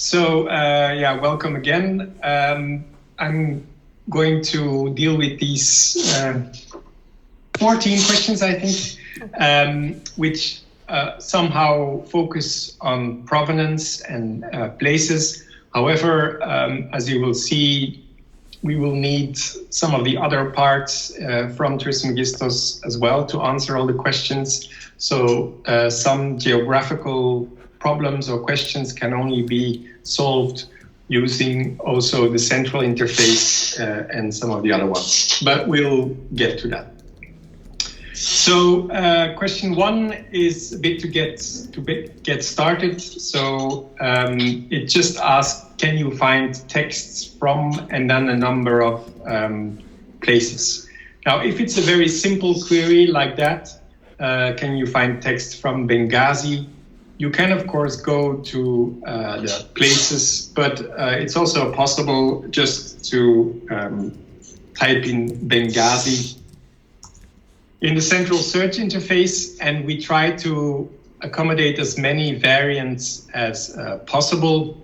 So, yeah, welcome again. I'm going to deal with these 14 questions, I think, which somehow focus on provenance and places. However, as you will see, we will need some of the other parts from Trismegistus as well to answer all the questions. So some geographical problems or questions can only be solved using also the central interface and some of the other ones, but we'll get to that. So question one is a bit to get started. So it just asks, can you find texts from and then a number of places? Now, if it's a very simple query like that, can you find text from Benghazi? You can, of course, go to the places, but it's also possible just to type in Benghazi in the central search interface, and we try to accommodate as many variants as possible.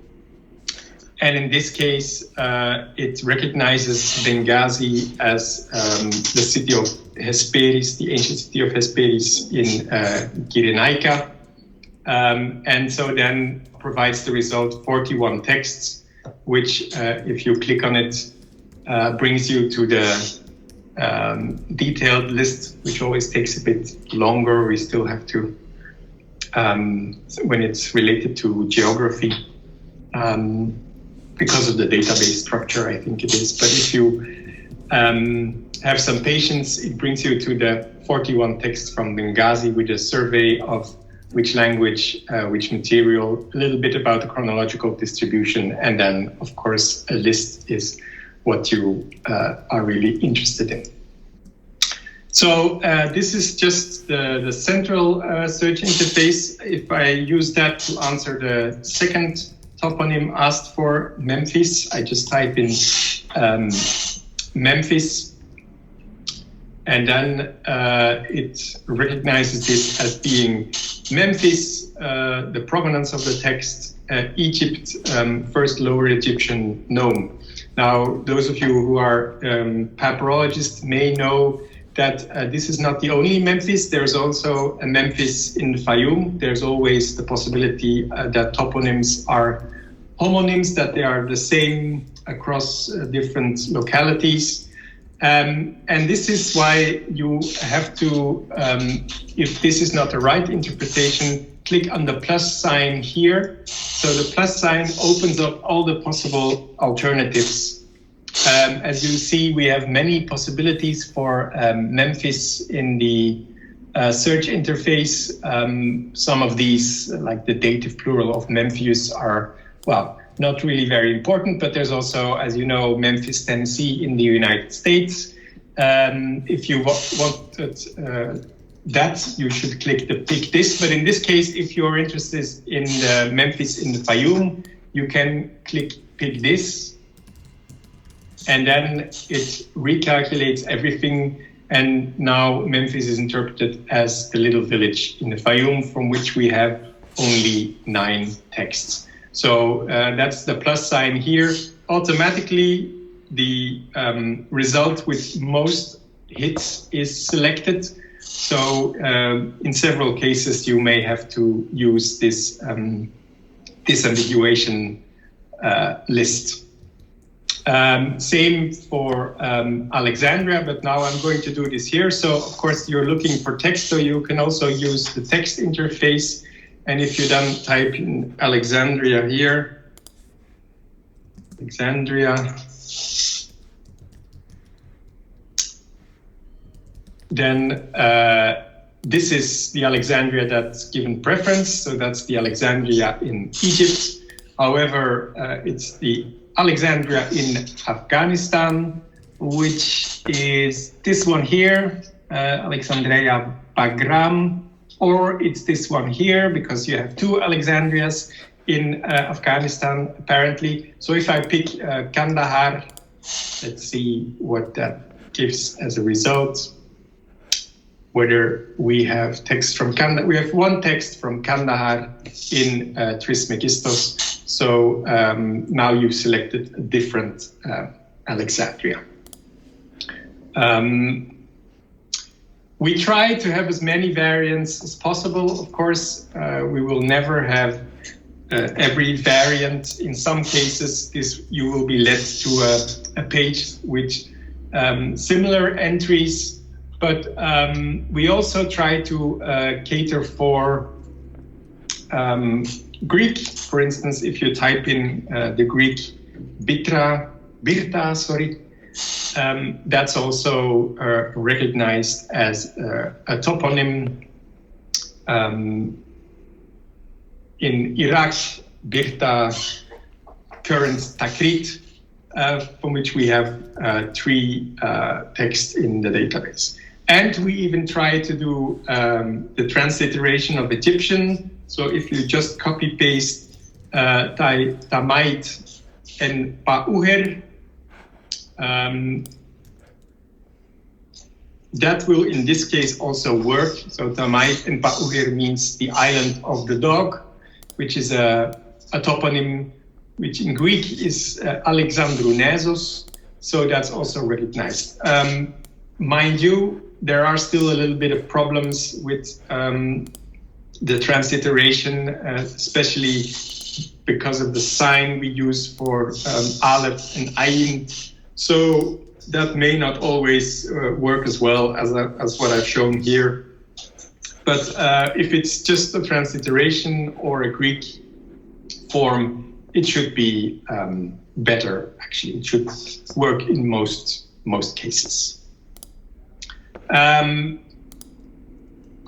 And in this case, it recognizes Benghazi as the city of Hesperis, the ancient city of Hesperis in Cyrenaica. And so then provides the result 41 texts, which if you click on it, brings you to the detailed list, which always takes a bit longer. We still have to, when it's related to geography, because of the database structure, I think it is. But if you have some patience, it brings you to the 41 texts from Benghazi with a survey of which language, which material, a little bit about the chronological distribution, and then, of course, a list is what you are really interested in. So this is just the central search interface. If I use that to answer the second toponym asked for, Memphis, I just type in Memphis, and then it recognizes this as being Memphis, the provenance of the text, Egypt, first Lower Egyptian nome. Now, those of you who are papyrologists may know that this is not the only Memphis. There's also a Memphis in Fayum. There's always the possibility that toponyms are homonyms, that they are the same across different localities. And this is why you have to, if this is not the right interpretation, click on the plus sign here. So the plus sign opens up all the possible alternatives. As you see, we have many possibilities for Memphis in the search interface. Some of these, like the dative plural of Memphis, are, well, not really very important, but there's also, as you know, Memphis, Tennessee in the United States. If you wanted that, you should click this. But in this case, if you're interested in the Memphis in the Fayum, you can pick this. And then it recalculates everything. And now Memphis is interpreted as the little village in the Fayum, from which we have only 9 texts. So that's the plus sign here. Automatically, the result with most hits is selected. So in several cases, you may have to use this disambiguation list. Same for Alexandria, but now I'm going to do this here. So, of course, you're looking for text, so you can also use the text interface. And if you then type in Alexandria here, Alexandria, then this is the Alexandria that's given preference. So that's the Alexandria in Egypt. However, it's the Alexandria in Afghanistan, which is this one here, Alexandria Bagram, or it's this one here, because you have 2 Alexandrias in Afghanistan, apparently. So if I pick Kandahar, let's see what that gives as a result. whether we have text from Kandahar. We have one text from Kandahar in Trismegistos. So now you've selected a different Alexandria. We try to have as many variants as possible. Of course, we will never have every variant. In some cases, you will be led to a page with similar entries, but we also try to cater for Greek. For instance, if you type in the Greek Birta, that's also recognized as a toponym. In Iraq, Birta, current Takrit, from which we have 3 texts in the database. And we even try to do the transliteration of Egyptian. So if you just copy paste Tamait and Pauher, that will in this case also work. So Tamait and Pauher means the island of the dog, which is a toponym which in Greek is Alexandrounesos. So that's also recognized. Mind you, there are still a little bit of problems with the transliteration, especially because of the sign we use for Aleph and Ayin. So that may not always work as well as what I've shown here. But if it's just a transliteration or a Greek form, it should be better, actually. It should work in most cases.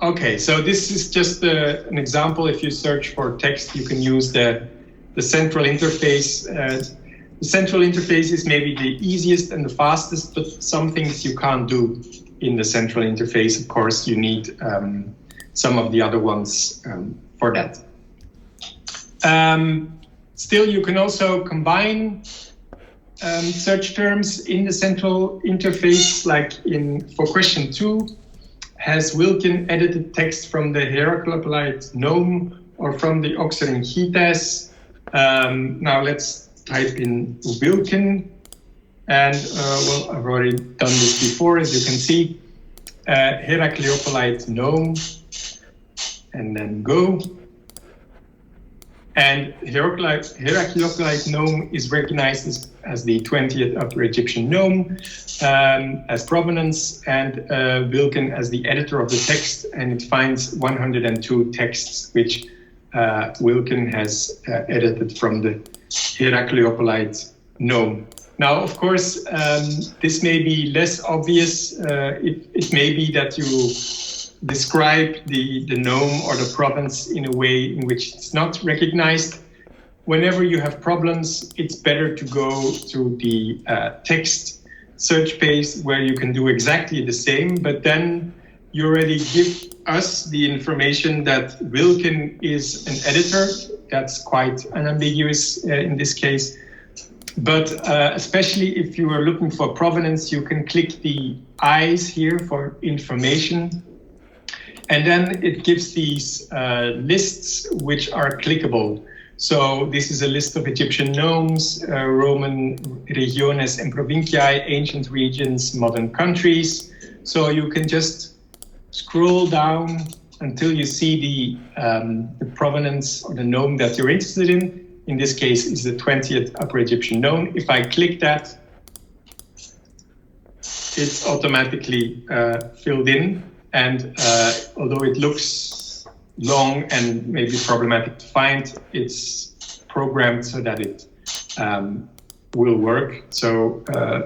Okay, so this is just an example. If you search for text, you can use the central interface. The central interface is maybe the easiest and the fastest, but some things you can't do in the central interface. Of course, you need some of the other ones for that. Still, you can also combine search terms in the central interface, like for question 2, has Wilkin edited text from the Heracleopolite gnome or from the Oxyrhynchites? Now let's type in Wilkin, and well, I've already done this before, as you can see. Heracleopolite gnome, and then go. And Heracleopolite gnome is recognized as the 20th Upper Egyptian gnome as provenance, and Wilkin as the editor of the text, and it finds 102 texts which Wilkin has edited from the Heracleopolite gnome. Now, of course, this may be less obvious. It may be that you describe the gnome or the province in a way in which it's not recognized. Whenever you have problems, it's better to go to the text search page where you can do exactly the same, but then you already give us the information that Wilkin is an editor. That's quite unambiguous in this case. But especially if you are looking for provenance, you can click the eyes here for information. And then it gives these lists which are clickable. So this is a list of Egyptian gnomes, Roman regiones and provinciae, ancient regions, modern countries. So you can just scroll down until you see the provenance or the gnome that you're interested in. In this case, is the 20th Upper Egyptian gnome. If I click that, it's automatically filled in. And although it looks long and maybe problematic to find, it's programmed so that it will work. So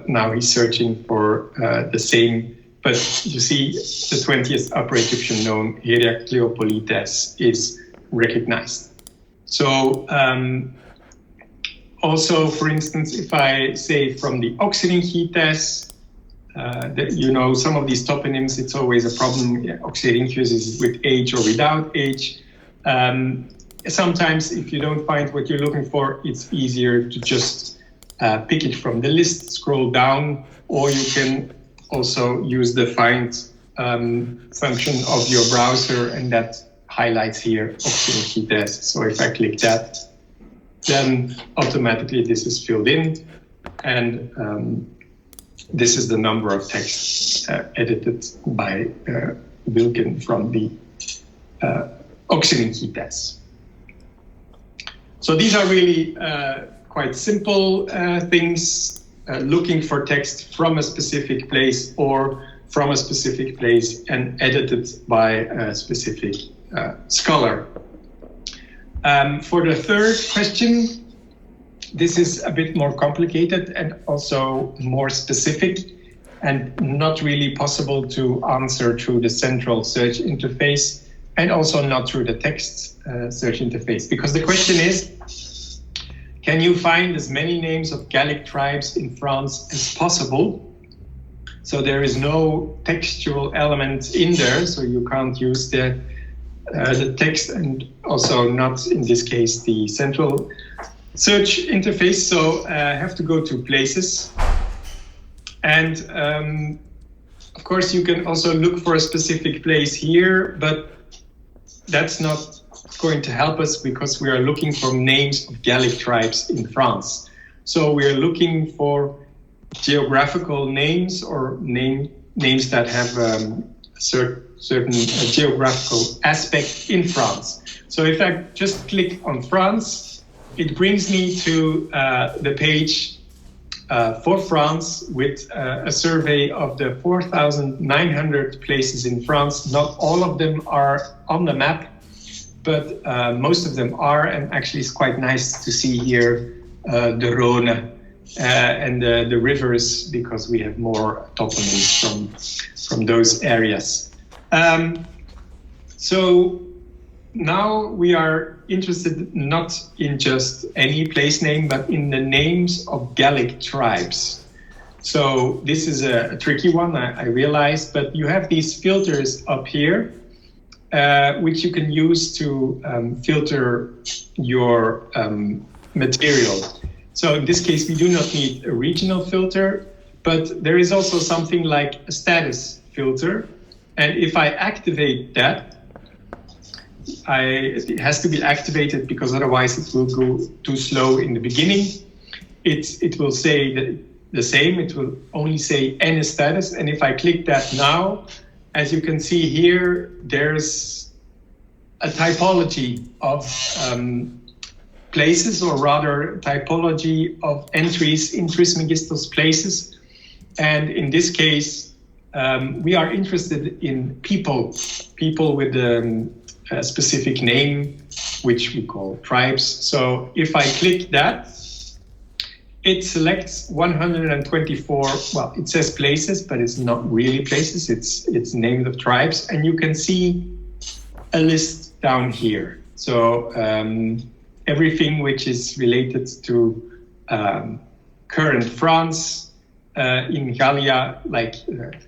now he's searching for the same, but you see the 20th Upper Egyptian gnome, Heracleopolites, is recognized. So also, for instance, if I say from the Oxyrhynchites, you know, some of these toponyms, it's always a problem. Oxyrhynchus is with H or without H. Sometimes if you don't find what you're looking for, it's easier to just pick it from the list, scroll down, or you can also use the find function of your browser, and that highlights here Oxygen. So if I click that, then automatically this is filled in, and this is the number of texts edited by Wilken from the Oxygen. So these are really quite simple things, looking for text from a specific place or from a specific place and edited by a specific scholar. For the third question, this is a bit more complicated and also more specific and not really possible to answer through the central search interface and also not through the text search interface. Because the question is, can you find as many names of Gallic tribes in France as possible? So there is no textual element in there, so you can't use the text, and also not in this case the central search interface. So I have to go to places, and of course you can also look for a specific place here, but that's not going to help us because we are looking for names of Gallic tribes in France. So we are looking for geographical names or names that have a certain geographical aspect in France. So if I just click on France, it brings me to the page for France with a survey of the 4,900 places in France. Not all of them are on the map, but most of them are, and actually it's quite nice to see here the Rhône and the rivers, because we have more toponyms from those areas. So now we are interested not in just any place name, but in the names of Gallic tribes. So this is a tricky one, I realize, but you have these filters up here, which you can use to filter your material. So in this case, we do not need a regional filter, but there is also something like a status filter. And if I activate that, it has to be activated because otherwise it will go too slow in the beginning. It will say the same, it will only say any status. And if I click that now, as you can see here, there's a typology of places, or rather typology of entries in Trismegistus places. And in this case, we are interested in people with a specific name, which we call tribes. So if I click that, it selects 124, well, it says places, but it's not really places, it's names of tribes. And you can see a list down here. So everything which is related to current France, in Gallia, like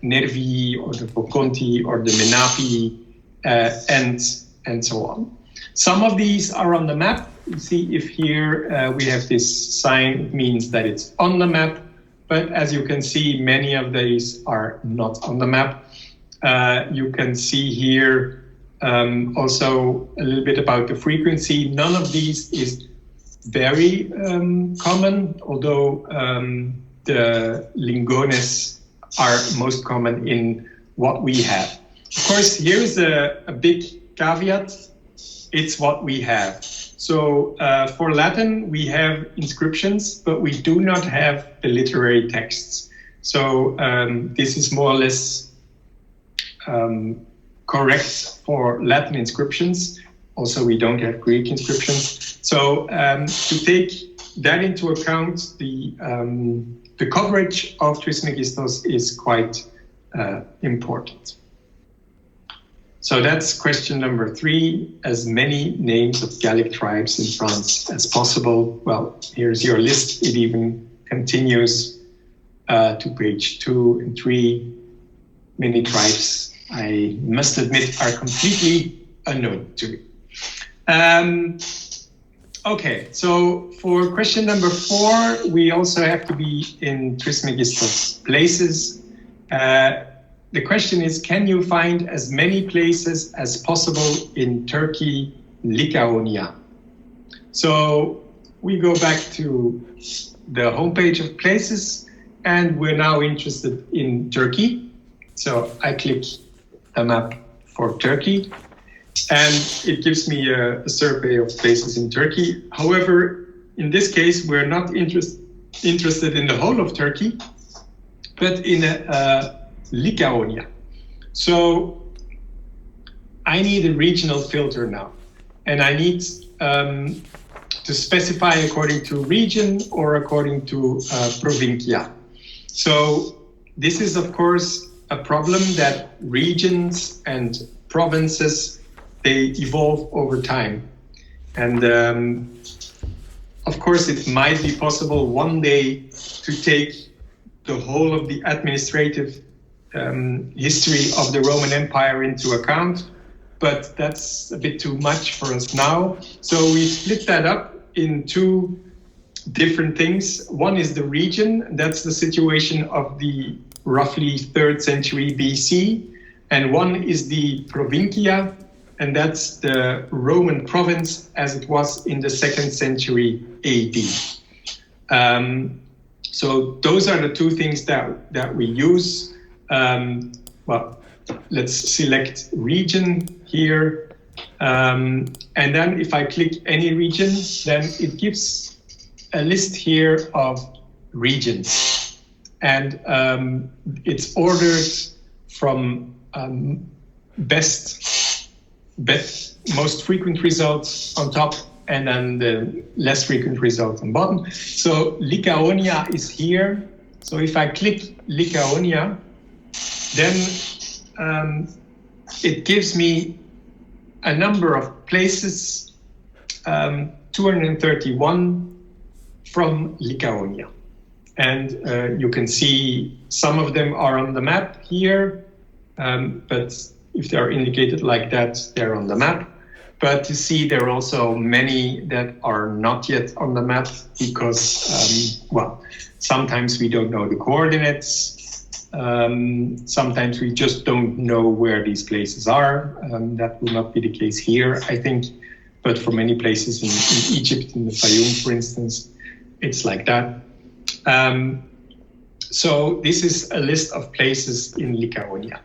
Nervi or the Boconti or the Menapi, and so on. Some of these are on the map. You see if here we have this sign, it means that it's on the map. But as you can see, many of these are not on the map. You can see here also a little bit about the frequency. None of these is very common, although the lingones are most common in what we have. Of course, here's a big caveat. It's what we have. So for Latin, we have inscriptions, but we do not have the literary texts. So this is more or less correct for Latin inscriptions. Also, we don't have Greek inscriptions. So to take that into account, the coverage of Trismegistus is quite important. So that's question number 3, as many names of Gallic tribes in France as possible. Well, here's your list. It even continues to page 2 and 3. Many tribes, I must admit, are completely unknown to me. Okay, so for question number 4, we also have to be in Trismegistus places. the question is, can you find as many places as possible in Turkey, Lycaonia? So we go back to the homepage of places, and we're now interested in Turkey. So I click the map for Turkey, and it gives me a survey of places in Turkey. However, in this case, we're not interested in the whole of Turkey, but in Lycaonia. So I need a regional filter now, and I need to specify according to region or according to provincia. So this is, of course, a problem that regions and provinces, they evolve over time. And of course, it might be possible one day to take the whole of the administrative history of the Roman Empire into account, but that's a bit too much for us now. So we split that up in two different things. One is the region, that's the situation of the roughly 3rd century BC, and one is the provincia, and that's the Roman province as it was in the 2nd century AD. So those are the two things that we use. Well, let's select region here. And then if I click any region, then it gives a list here of regions. And it's ordered from most frequent results on top, and then the less frequent results on bottom. So Lycaonia is here. So if I click Lycaonia, then it gives me a number of places, 231 from Lycaonia. And you can see some of them are on the map here, but if they're indicated like that, they're on the map. But you see there are also many that are not yet on the map because, well, sometimes we don't know the coordinates. Sometimes we just don't know where these places are. That will not be the case here, I think. But for many places in Egypt, in the Fayoum, for instance, it's like that. So this is a list of places in Lycaonia.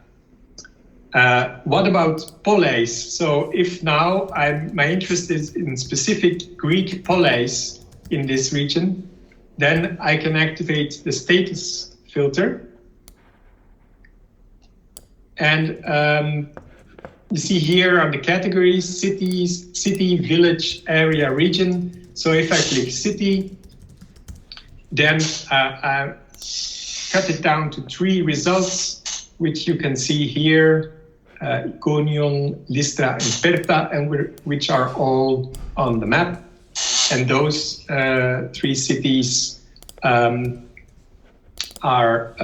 What about poleis? So if now my interest is in specific Greek poleis in this region, then I can activate the status filter. And you see here are the categories: cities, city, village, area, region. So if I click city, then I cut it down to 3 results, which you can see here. Iconium, Lystra, and Perta, and which are all on the map. And those 3 cities are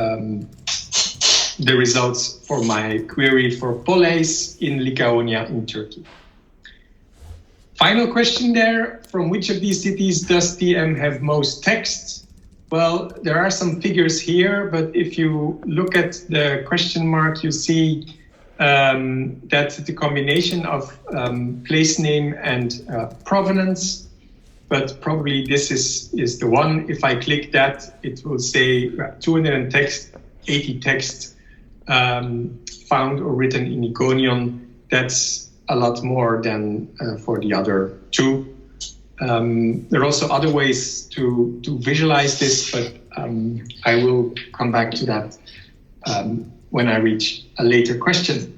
the results for my query for poleis in Lycaonia in Turkey. Final question there: from which of these cities does TM have most text? Well, there are some figures here, but if you look at the question mark, you see that's the combination of place name and provenance, but probably this is the one. If I click that, it will say 280 text found or written in Iconium. That's a lot more than for the other 2. There are also other ways to visualize this, but I will come back to that when I reach a later question.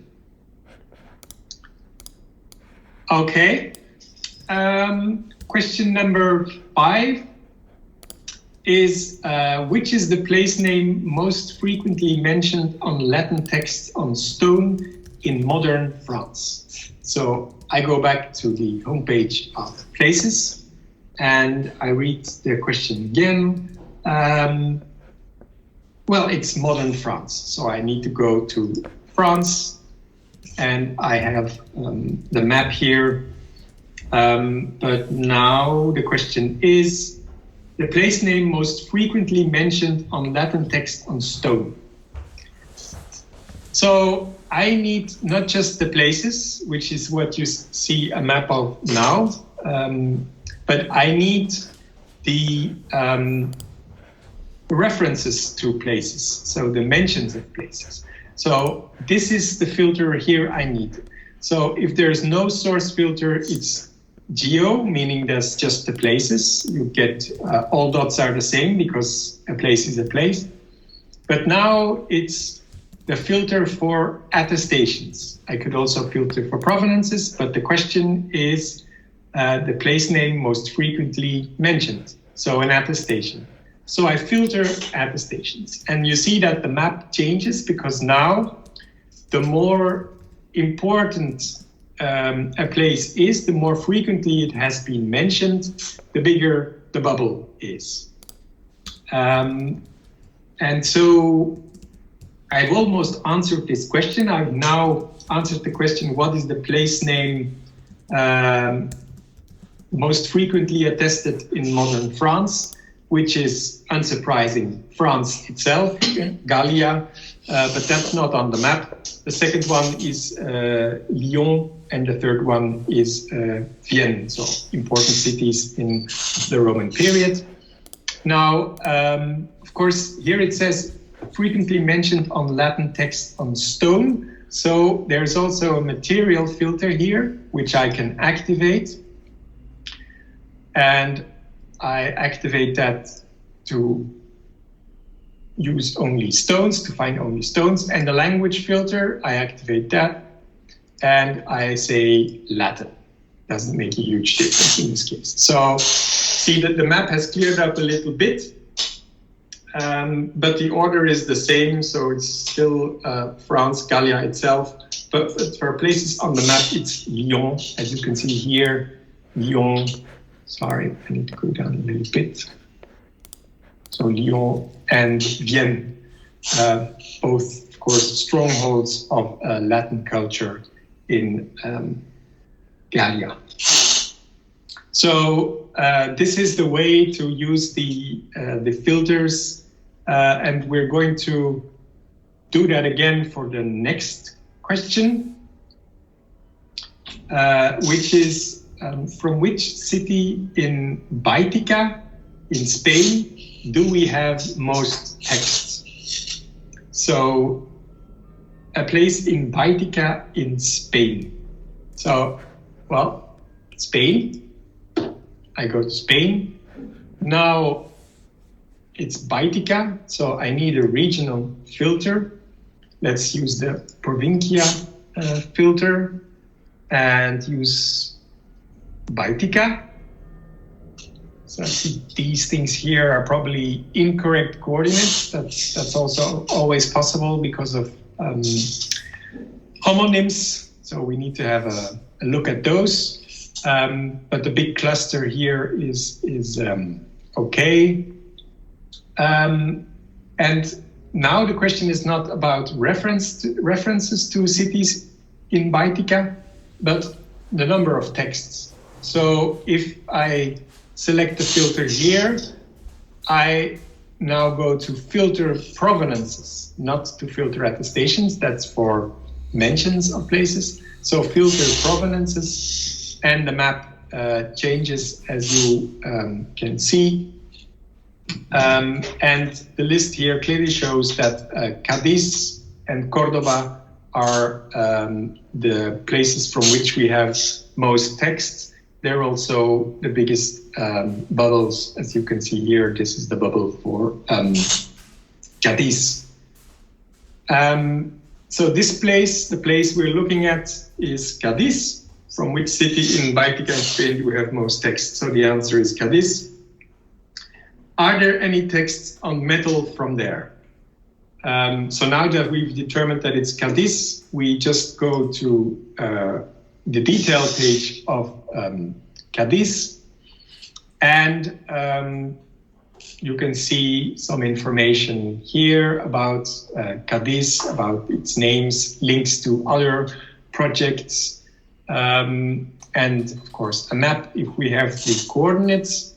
Okay, question number 5 is which is the place name most frequently mentioned on Latin text on stone in modern France? So I go back to the homepage of places and I read the question again. Well, it's modern France, so I need to go to France, and I have the map here. But now the question is the place name most frequently mentioned on Latin text on stone. So I need not just the places, which is what you see a map of now, but I need the references to places, so the mentions of places. So this is the filter here I need. So if there's no source filter, it's geo, meaning there's just the places. You get all dots are the same because a place is a place. But now it's the filter for attestations. I could also filter for provenances, but the question is the place name most frequently mentioned. So an attestation. So I filter attestations. And you see that the map changes because now the more important a place is, the more frequently it has been mentioned, the bigger the bubble is. And so I've almost answered this question. I've now answered the question, what is the place name most frequently attested in modern France, which is unsurprising, France itself, Gallia, but that's not on the map. The second one is Lyon, and the third one is Vienne, so important cities in the Roman period. Now, of course, here it says frequently mentioned on Latin text on stone. So there's also a material filter here, which I can activate. And I activate that to use only stones, to find only stones. And the language filter, I activate that. And I say Latin. Doesn't make a huge difference in this case. So see that the map has cleared up a little bit, but the order is the same. So it's still France, Gallia itself. But for places on the map, it's Lyon, as you can see here, Lyon. Sorry, I need to go down a little bit. So Lyon and Vienne, both, of course, strongholds of Latin culture in Gallia. So this is the way to use the filters, and we're going to do that again for the next question, which is from which city in Baetica, in Spain, do we have most texts? So a place in Baetica in Spain. So, well, Spain. I go to Spain. Now it's Baetica, so I need a regional filter. Let's use the Provincia filter and use Baetica. So I see these things here are probably incorrect coordinates. That's also always possible because of homonyms. So we need to have a look at those. But the big cluster here is okay. And now the question is not about references to cities in Baetica, but the number of texts. So if I select the filter here, I now go to filter provenances, not to filter attestations. That's for mentions of places. So filter provenances, and the map changes as you can see. And the list here clearly shows that Cadiz and Cordoba are the places from which we have most texts. They're also the biggest bubbles, as you can see here. This is the bubble for Cadiz. So this place, the place we're looking at, is Cadiz. From which city in Baetica in Spain do we have most texts? So the answer is Cadiz. Are there any texts on metal from there? So now that we've determined that it's Cadiz, we just go to the detail page of Cadiz, and you can see some information here about Cadiz, about its names, links to other projects, and of course a map if we have the coordinates.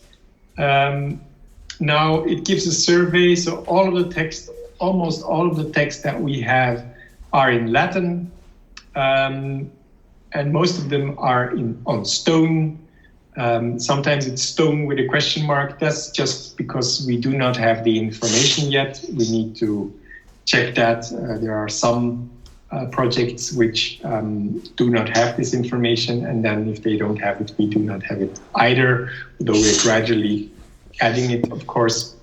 Now it gives a survey, so all of the text, almost all of the text that we have are in Latin, and most of them are on stone. Sometimes it's stone with a question mark. That's just because we do not have the information yet. We need to check that. There are some projects which do not have this information, and then if they don't have it, we do not have it either, though we're gradually adding it, of course.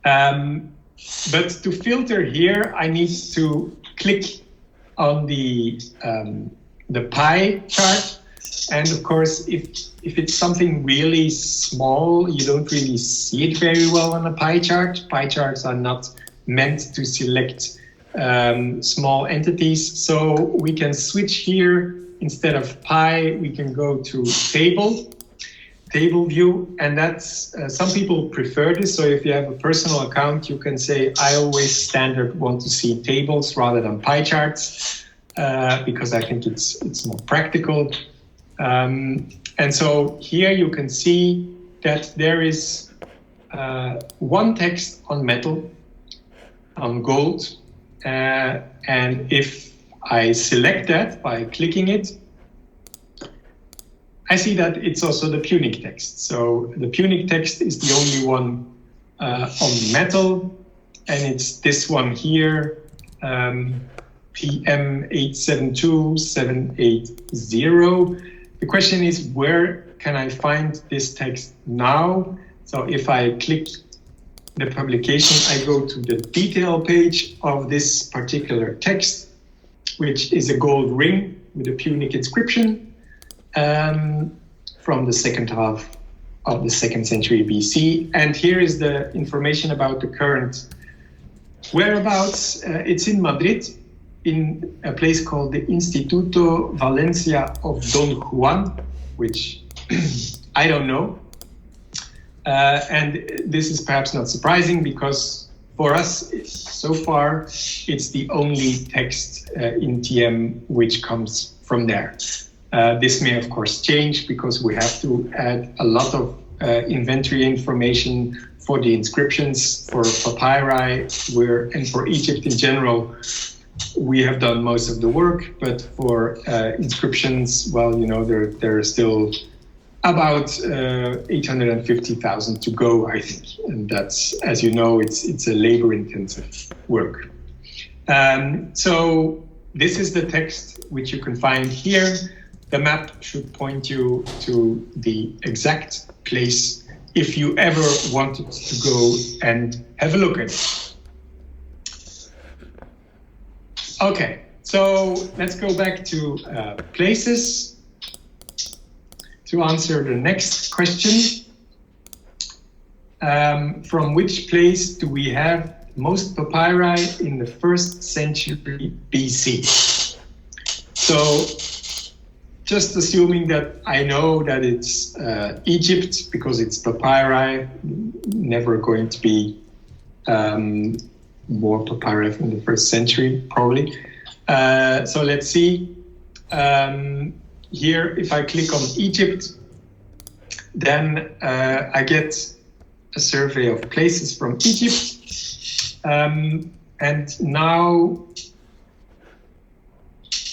But to filter here, I need to click on the pie chart. And of course, if it's something really small, you don't really see it very well on a pie chart. Pie charts are not meant to select small entities. So we can switch here. Instead of pie, we can go to table view. And that's, some people prefer this. So if you have a personal account, you can say, I always standard want to see tables rather than pie charts, because I think it's more practical. And so here you can see that there is one text on metal, on gold, and if I select that by clicking it, I see that it's also the Punic text. So the Punic text is the only one on metal, and it's this one here, PM 872780. The question is, where can I find this text now? So if I click the publication, I go to the detail page of this particular text, which is a gold ring with a Punic inscription from the second half of the 2nd century BC. And here is the information about the current whereabouts. It's in Madrid, in a place called the Instituto Valencia of Don Juan, which I don't know. And this is perhaps not surprising, because for us, so far, it's the only text in TM which comes from there. This may, of course, change, because we have to add a lot of inventory information for the inscriptions, for papyri, and for Egypt in general. We have done most of the work, but for inscriptions, well, you know, there are still about 850,000 to go, I think. And that's, as you know, it's a labor-intensive work. So this is the text which you can find here. The map should point you to the exact place if you ever wanted to go and have a look at it. Okay, so let's go back to places to answer the next question. From which place do we have most papyri in the 1st century BC? So just assuming that I know that it's Egypt, because it's papyri, never going to be more papyri from the 1st century, probably. So let's see. Here, if I click on Egypt, then I get a survey of places from Egypt. And now,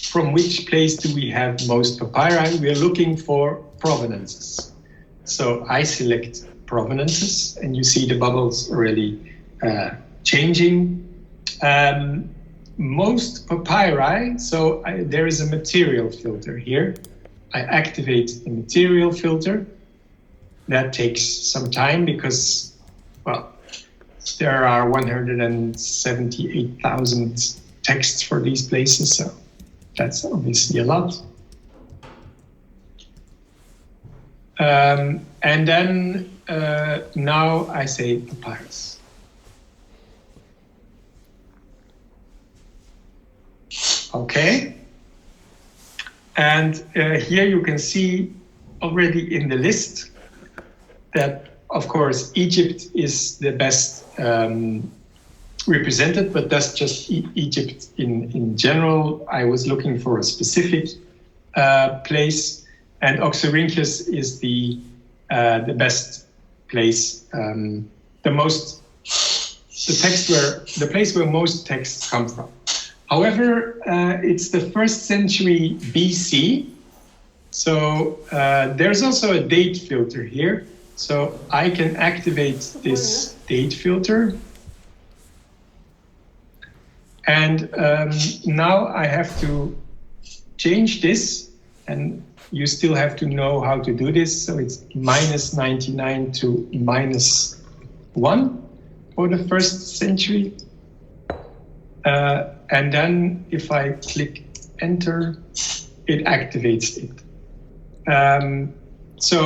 from which place do we have most papyri? We are looking for provenances. So I select provenances, and you see the bubbles already changing. Most papyri, so there is a material filter here. I activate the material filter. That takes some time because, well, there are 178,000 texts for these places, so that's obviously a lot. And then now I say papyrus. Okay. And here you can see already in the list that, of course, Egypt is the best represented, but that's just Egypt in general. I was looking for a specific place, and Oxyrhynchus is the best place, the place where most texts come from. However, it's the 1st century BC. So there's also a date filter here. So I can activate this date filter. And now I have to change this, and you still have to know how to do this. So it's -99 to -1 for the 1st century. And then if I click enter, it activates it. So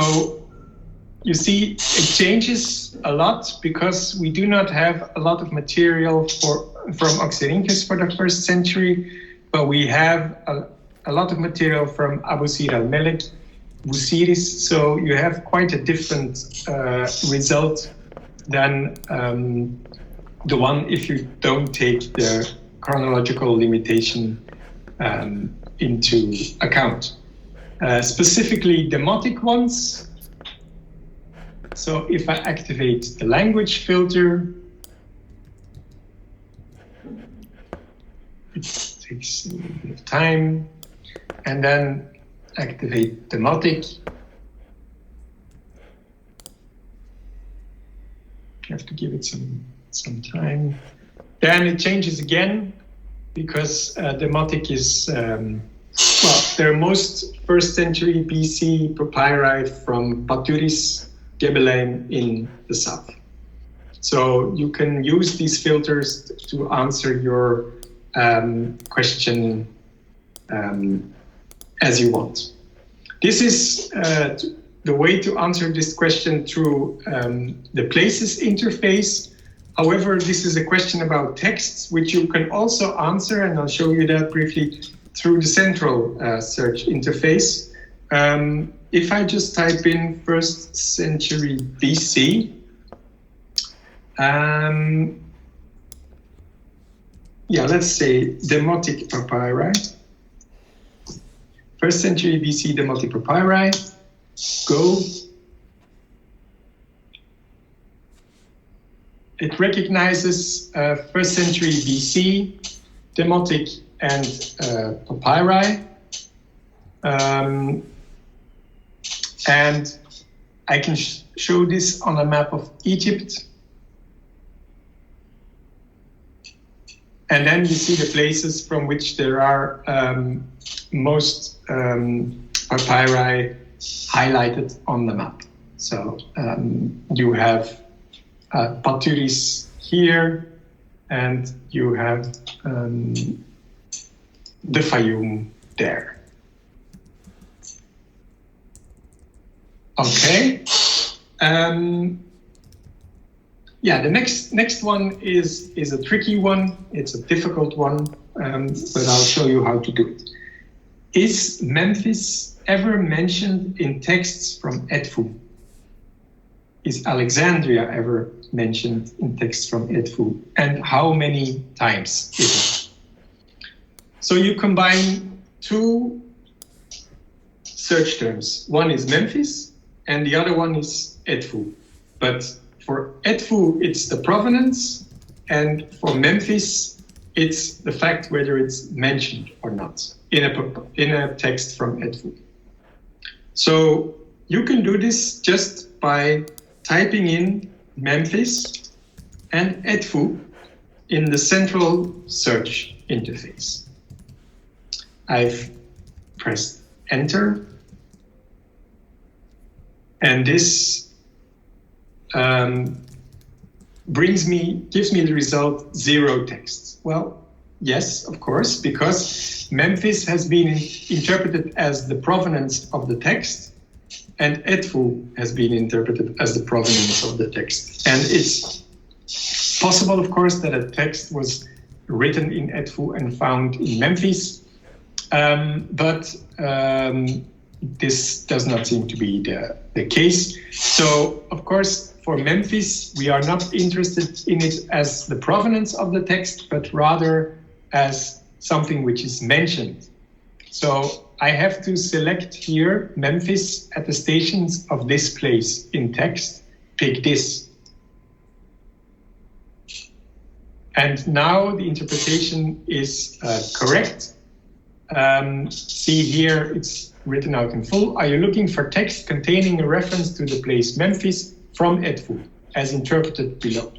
you see, it changes a lot because we do not have a lot of material from Oxyrhynchus for the 1st century, but we have a lot of material from Abusir al-Melek, Busiris, so you have quite a different result than the one if you don't take the chronological limitation into account. Specifically demotic ones. So if I activate the language filter, it takes a little bit of time, and then activate demotic. You have to give it some time. Then it changes again because demotic is, well, there are most 1st century BC papyri from Paturis, Gebelein in the south. So you can use these filters to answer your question as you want. This is the way to answer this question through the places interface. However, this is a question about texts, which you can also answer, and I'll show you that briefly, through the central search interface. If I just type in 1st century BC, yeah, let's say demotic papyri, 1st century BC demotic papyri, go. It recognizes 1st century BC, demotic and papyri. And I can show this on a map of Egypt. And then you see the places from which there are most papyri highlighted on the map. So you have Paturis here, and you have the Fayum there. Okay. Yeah, the next one is a tricky one. It's a difficult one, but I'll show you how to do it. Is Memphis ever mentioned in texts from Edfu? Is Alexandria ever mentioned in texts from Edfu? And how many times is it? So you combine two search terms. One is Memphis, and the other one is Edfu. But for Edfu, it's the provenance, and for Memphis, it's the fact whether it's mentioned or not in a text from Edfu. So you can do this just by typing in Memphis and Edfu in the central search interface. I've pressed enter, and this gives me the result 0 texts. Well, yes, of course, because Memphis has been interpreted as the provenance of the text, and Edfu has been interpreted as the provenance of the text. And it's possible, of course, that a text was written in Edfu and found in Memphis, but this does not seem to be the case. So, of course, for Memphis, we are not interested in it as the provenance of the text, but rather as something which is mentioned. So I have to select here Memphis attestations of this place in text, pick this. And now the interpretation is correct. See here, it's written out in full. Are you looking for text containing a reference to the place Memphis from Edfu, as interpreted below?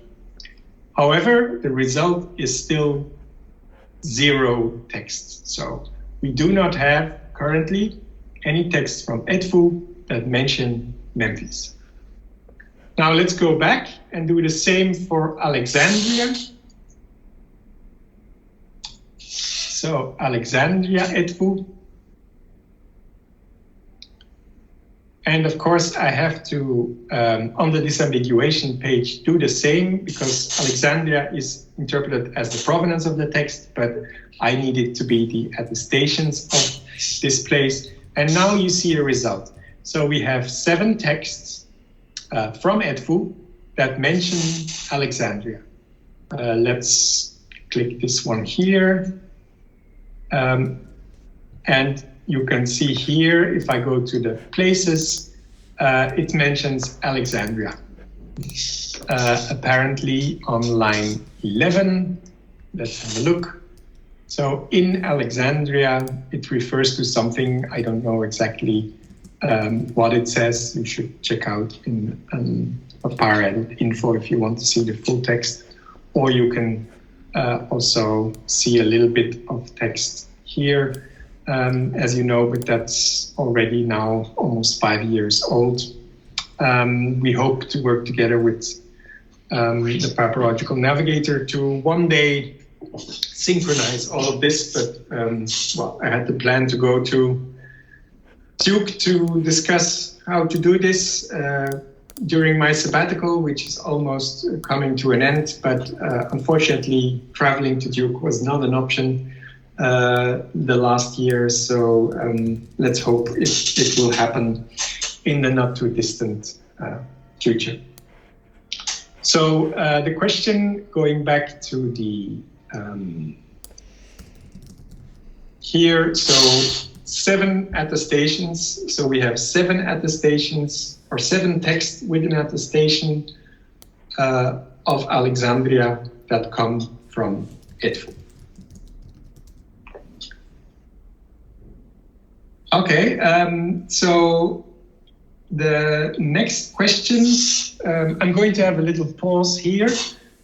However, the result is still 0 text. So we do not have currently any text from Edfu that mention Memphis. Now let's go back and do the same for Alexandria. So Alexandria Edfu. And of course, I have to, on the disambiguation page, do the same, because Alexandria is interpreted as the provenance of the text, but I need it to be the attestations of this place. And now you see the result. So we have 7 texts from Edfu that mention Alexandria. Let's click this one here. And you can see here, if I go to the places, it mentions Alexandria. Apparently on line 11, let's have a look. So in Alexandria, it refers to something, I don't know exactly what it says. You should check out in a Pared info if you want to see the full text, or you can also see a little bit of text here. As you know, but that's already now almost 5 years old. We hope to work together with the Papyrological Navigator to one day synchronize all of this, but well, I had the plan to go to Duke to discuss how to do this during my sabbatical, which is almost coming to an end, but unfortunately traveling to Duke was not an option the last year, so let's hope it will happen in the not too distant future. So the question, going back to the here, so 7 attestations. So we have 7 attestations, or 7 texts with an attestation of Alexandria that come from Edfu. Okay, so the next questions, I'm going to have a little pause here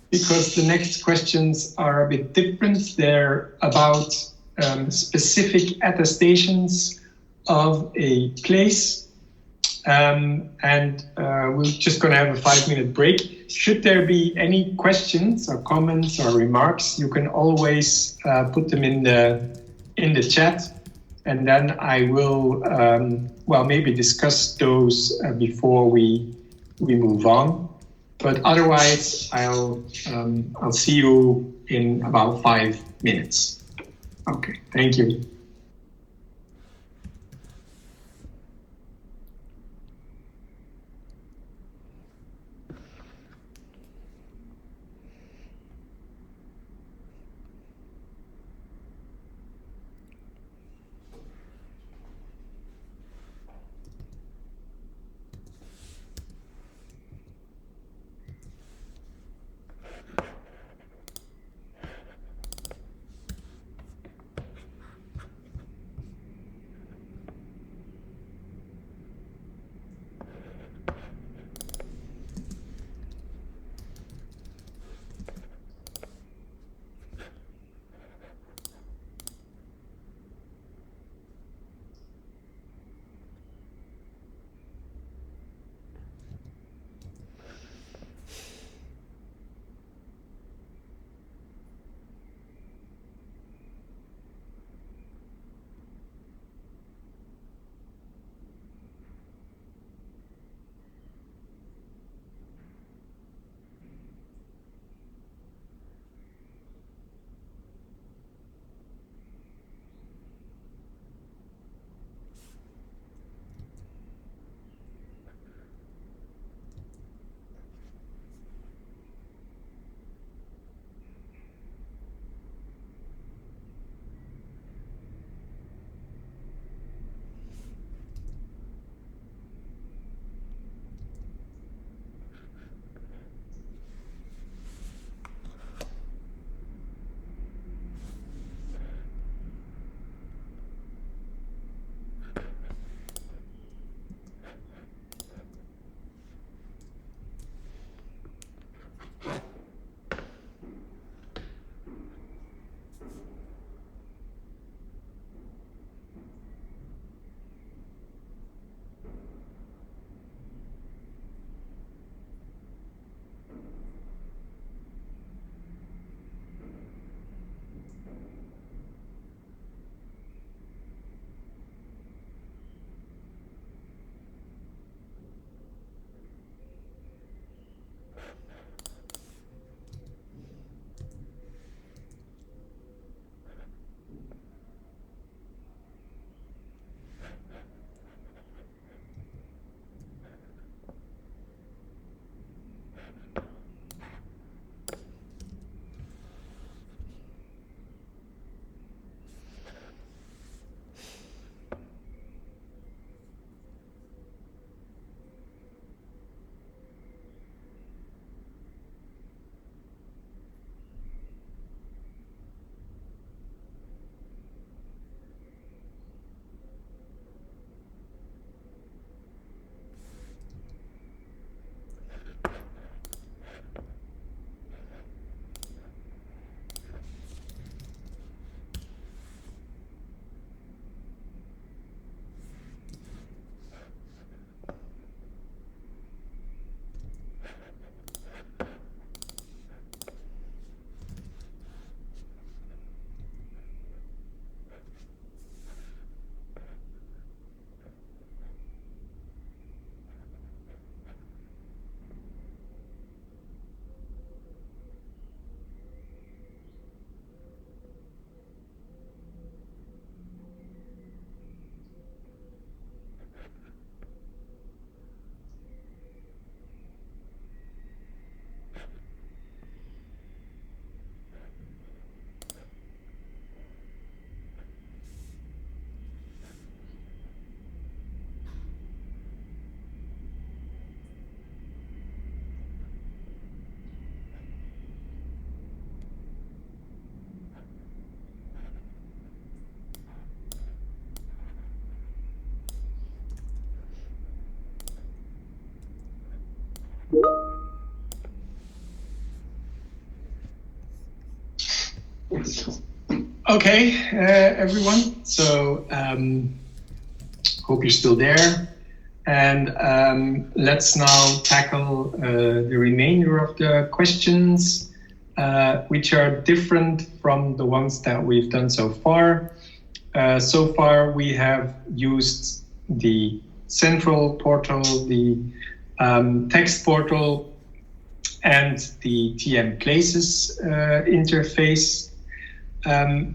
because the next questions are a bit different. They're about specific attestations of a place. And we're just going to have a 5-minute break. Should there be any questions or comments or remarks, you can always put them in the chat. And then I will, well, maybe discuss those before we move on. But otherwise, I'll see you in about 5 minutes. Okay, thank you. Okay, everyone. So hope you're still there. And let's now tackle the remainder of the questions, which are different from the ones that we've done so far. So far, we have used the central portal, the text portal, and the TM Places interface.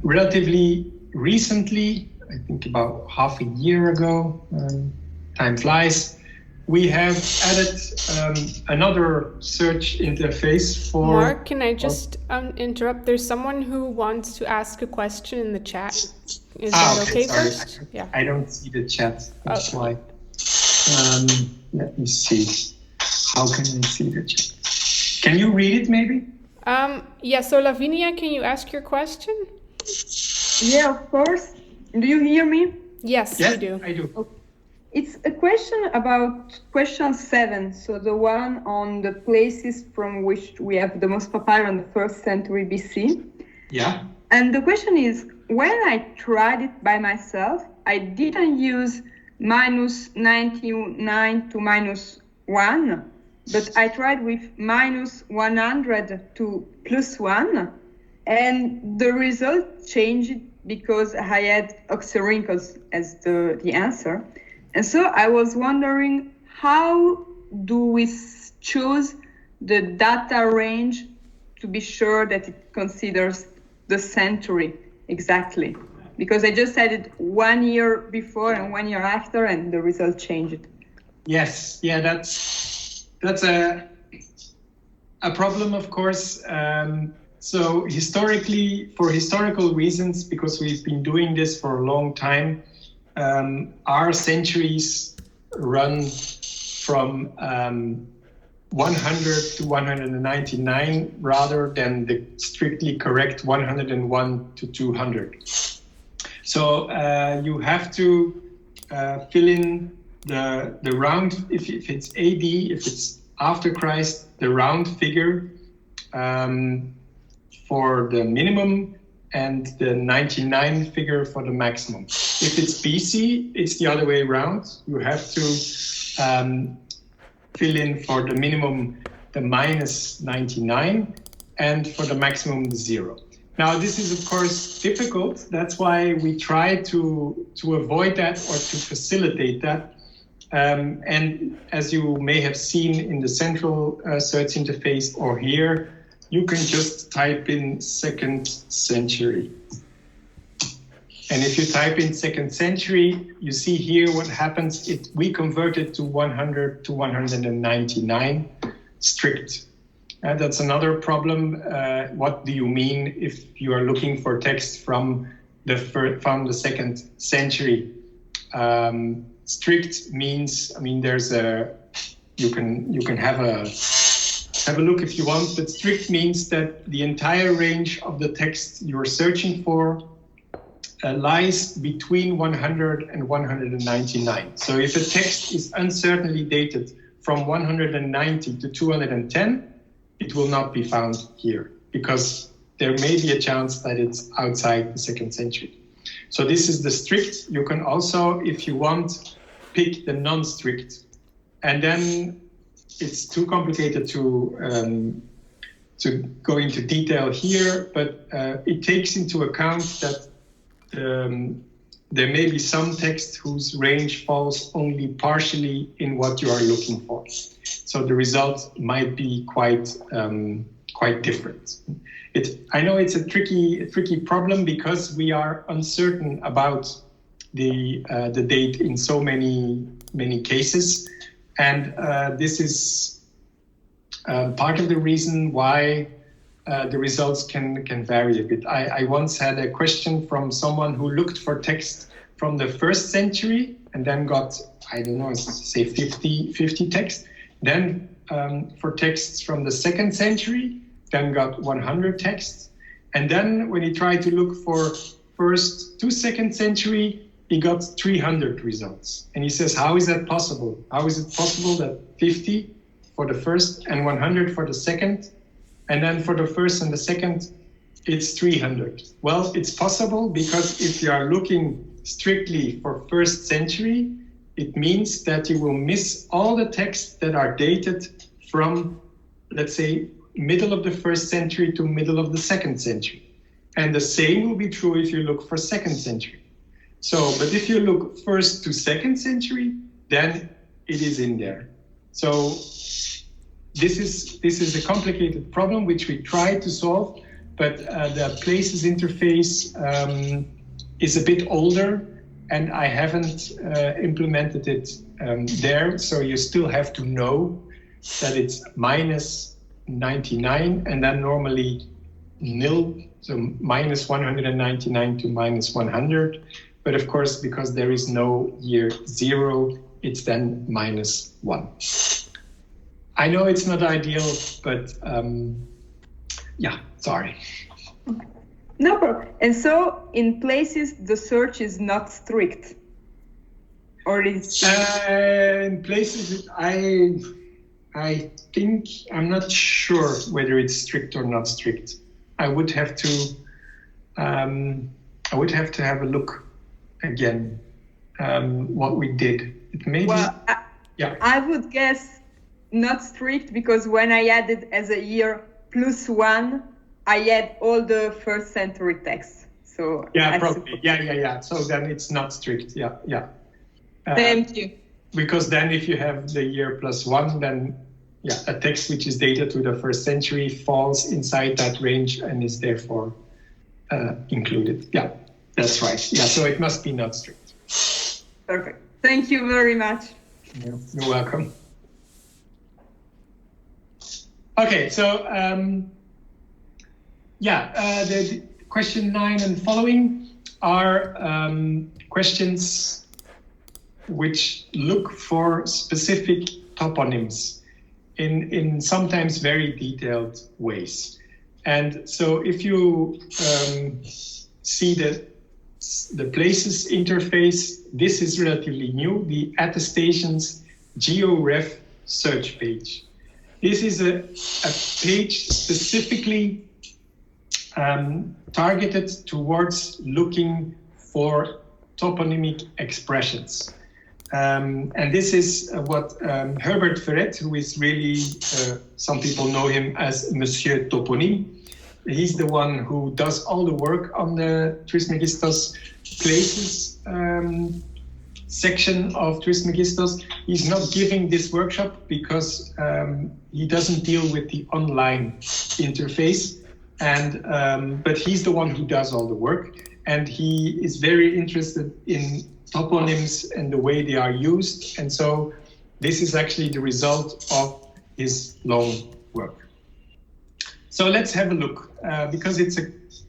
Relatively recently, I think about half a year ago, time flies, we have added another search interface for... Mark, can I just interrupt? There's someone who wants to ask a question in the chat. Is that okay first? Yeah. I don't see the chat. That's why. Let me see. How can I see the chat? Can you read it maybe? Yeah, so Lavinia, can you ask your question? Yeah, of course. Do you hear me? Yes, we do. I do. Okay. It's a question about question 7, so the one on the places from which we have the most papyri in the 1st century BC. Yeah. And the question is, when I tried it by myself, I didn't use -99 to -1, but I tried with -100 to +1, and the result changed because I had oxyrhynchos as the answer. And so I was wondering, how do we choose the data range to be sure that it considers the century exactly? Because I just had it 1 year before and 1 year after, and the result changed. Yes, yeah, that's a problem, of course. So historically, for historical reasons, because we've been doing this for a long time, our centuries run from 100 to 199 rather than the strictly correct 101 to 200. So you have to fill in the round, if it's AD, if it's after Christ, the round figure for the minimum and the 99 figure for the maximum. If it's BC, it's the other way around. You have to fill in for the minimum the -99 and for the maximum the 0. Now this is of course difficult. That's why we try to avoid that or to facilitate that. And as you may have seen in the central search interface or here, you can just type in 2nd century. And if you type in 2nd century, you see here what happens. We convert it to 100 to 199 strict. That's another problem. What do you mean if you are looking for text from the 2nd century? Strict means, I mean, there's you can have a look if you want, but strict means that the entire range of the text you're searching for lies between 100 and 199. So if a text is uncertainly dated from 190 to 210, it will not be found here because there may be a chance that it's outside the 2nd century. So this is the strict. You can also, if you want, pick the non-strict. And then it's too complicated to go into detail here, but it takes into account that there may be some text whose range falls only partially in what you are looking for. So the result might be quite different. I know it's a tricky problem because we are uncertain about the date in so many cases, and this is part of the reason why the results can vary a bit. I once had a question from someone who looked for text from the 1st century and then got, I don't know, say 50 texts. Then for texts from the 2nd century, then got 100 texts. And then when he tried to look for 1st to 2nd century, he got 300 results. And he says, how is that possible? How is it possible that 50 for the 1st and 100 for the 2nd, and then for the 1st and the 2nd, It's 300. Well, it's possible because if you are looking strictly for 1st century, it means that you will miss all the texts that are dated from, let's say, middle of the 1st century to middle of the 2nd century. And the same will be true if you look for 2nd century. So, but if you look 1st to 2nd century, then it is in there. So this is a complicated problem which we try to solve, but the places interface is a bit older, and I haven't implemented it there. So you still have to know that it's minus 99 and then normally nil, so minus 199 to minus 100. But of course, because there is no year 0, it's then minus 1. I know it's not ideal, but yeah, sorry. No problem. And so in places, the search is not strict? Or is in places, I think, I'm not sure whether it's strict or not strict. I would have to have a look again, what we did. It may well, be, yeah. I would guess not strict, because when I added as a year +1, I had all the 1st century texts. So yeah, probably. Yeah. So then it's not strict. Yeah. Thank you. Because then if you have the year +1, then yeah, a text which is dated to the 1st century falls inside that range and is therefore included. Yeah, that's right. Yeah, so it must be not strict. Perfect. Thank you very much. You're welcome. Okay, so the question 9 and following are questions which look for specific toponyms in sometimes very detailed ways. And so if you see the places interface, this is relatively new, the Attestations Geo Ref search page. This is a page specifically targeted towards looking for toponymic expressions. And this is what Herbert Ferret, who is really, some people know him as Monsieur Toponyme. He's the one who does all the work on the Trismegistos places section of Trismegistos. He's not giving this workshop because he doesn't deal with the online interface, and but he's the one who does all the work, and he is very interested in toponyms and the way they are used, and so this is actually the result of his long work. So let's have a look, because it's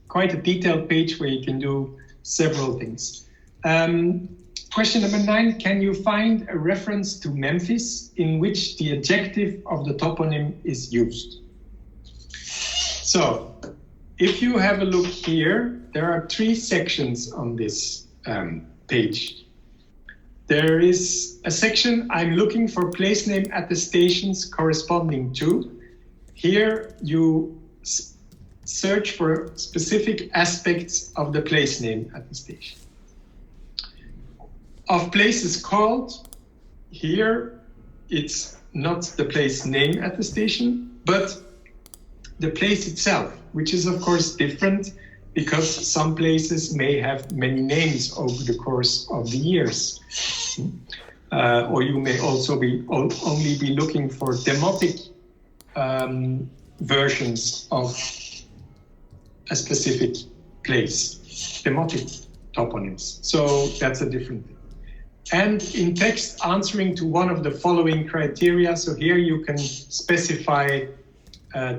quite a detailed page where you can do several things. Question number 9, can you find a reference to Memphis in which the adjective of the toponym is used? So if you have a look here, there are 3 sections on this page. There is a section, I'm looking for place name attestations corresponding to. Here you search for specific aspects of the place name attestation. Of places called, here it's not the place name attestation, but the place itself, which is of course different because some places may have many names over the course of the years. Or you may also only be looking for demotic versions of a specific place, demotic toponyms. So that's a different thing. And in text answering to one of the following criteria, so here you can specify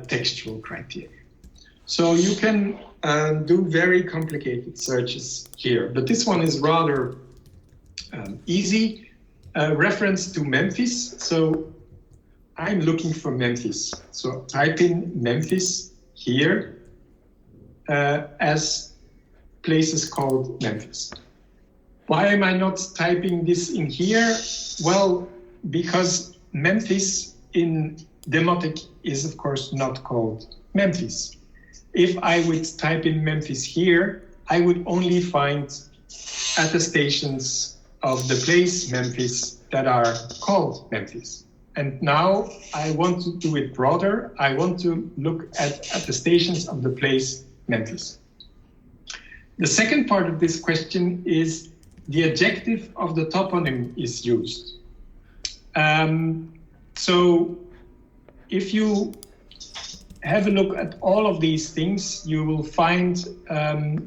textual criteria. So you can do very complicated searches here, but this one is rather easy. Reference to Memphis. So I'm looking for Memphis. So type in Memphis here as places called Memphis. Why am I not typing this in here? Well, because Memphis in demotic is of course not called Memphis. if I would type in Memphis here, I would only find attestations of the place Memphis that are called Memphis. And now I want to do it broader. I want to look at attestations of the place Memphis. The second part of this question is the adjective of the toponym is used. So if you have a look at all of these things, you will find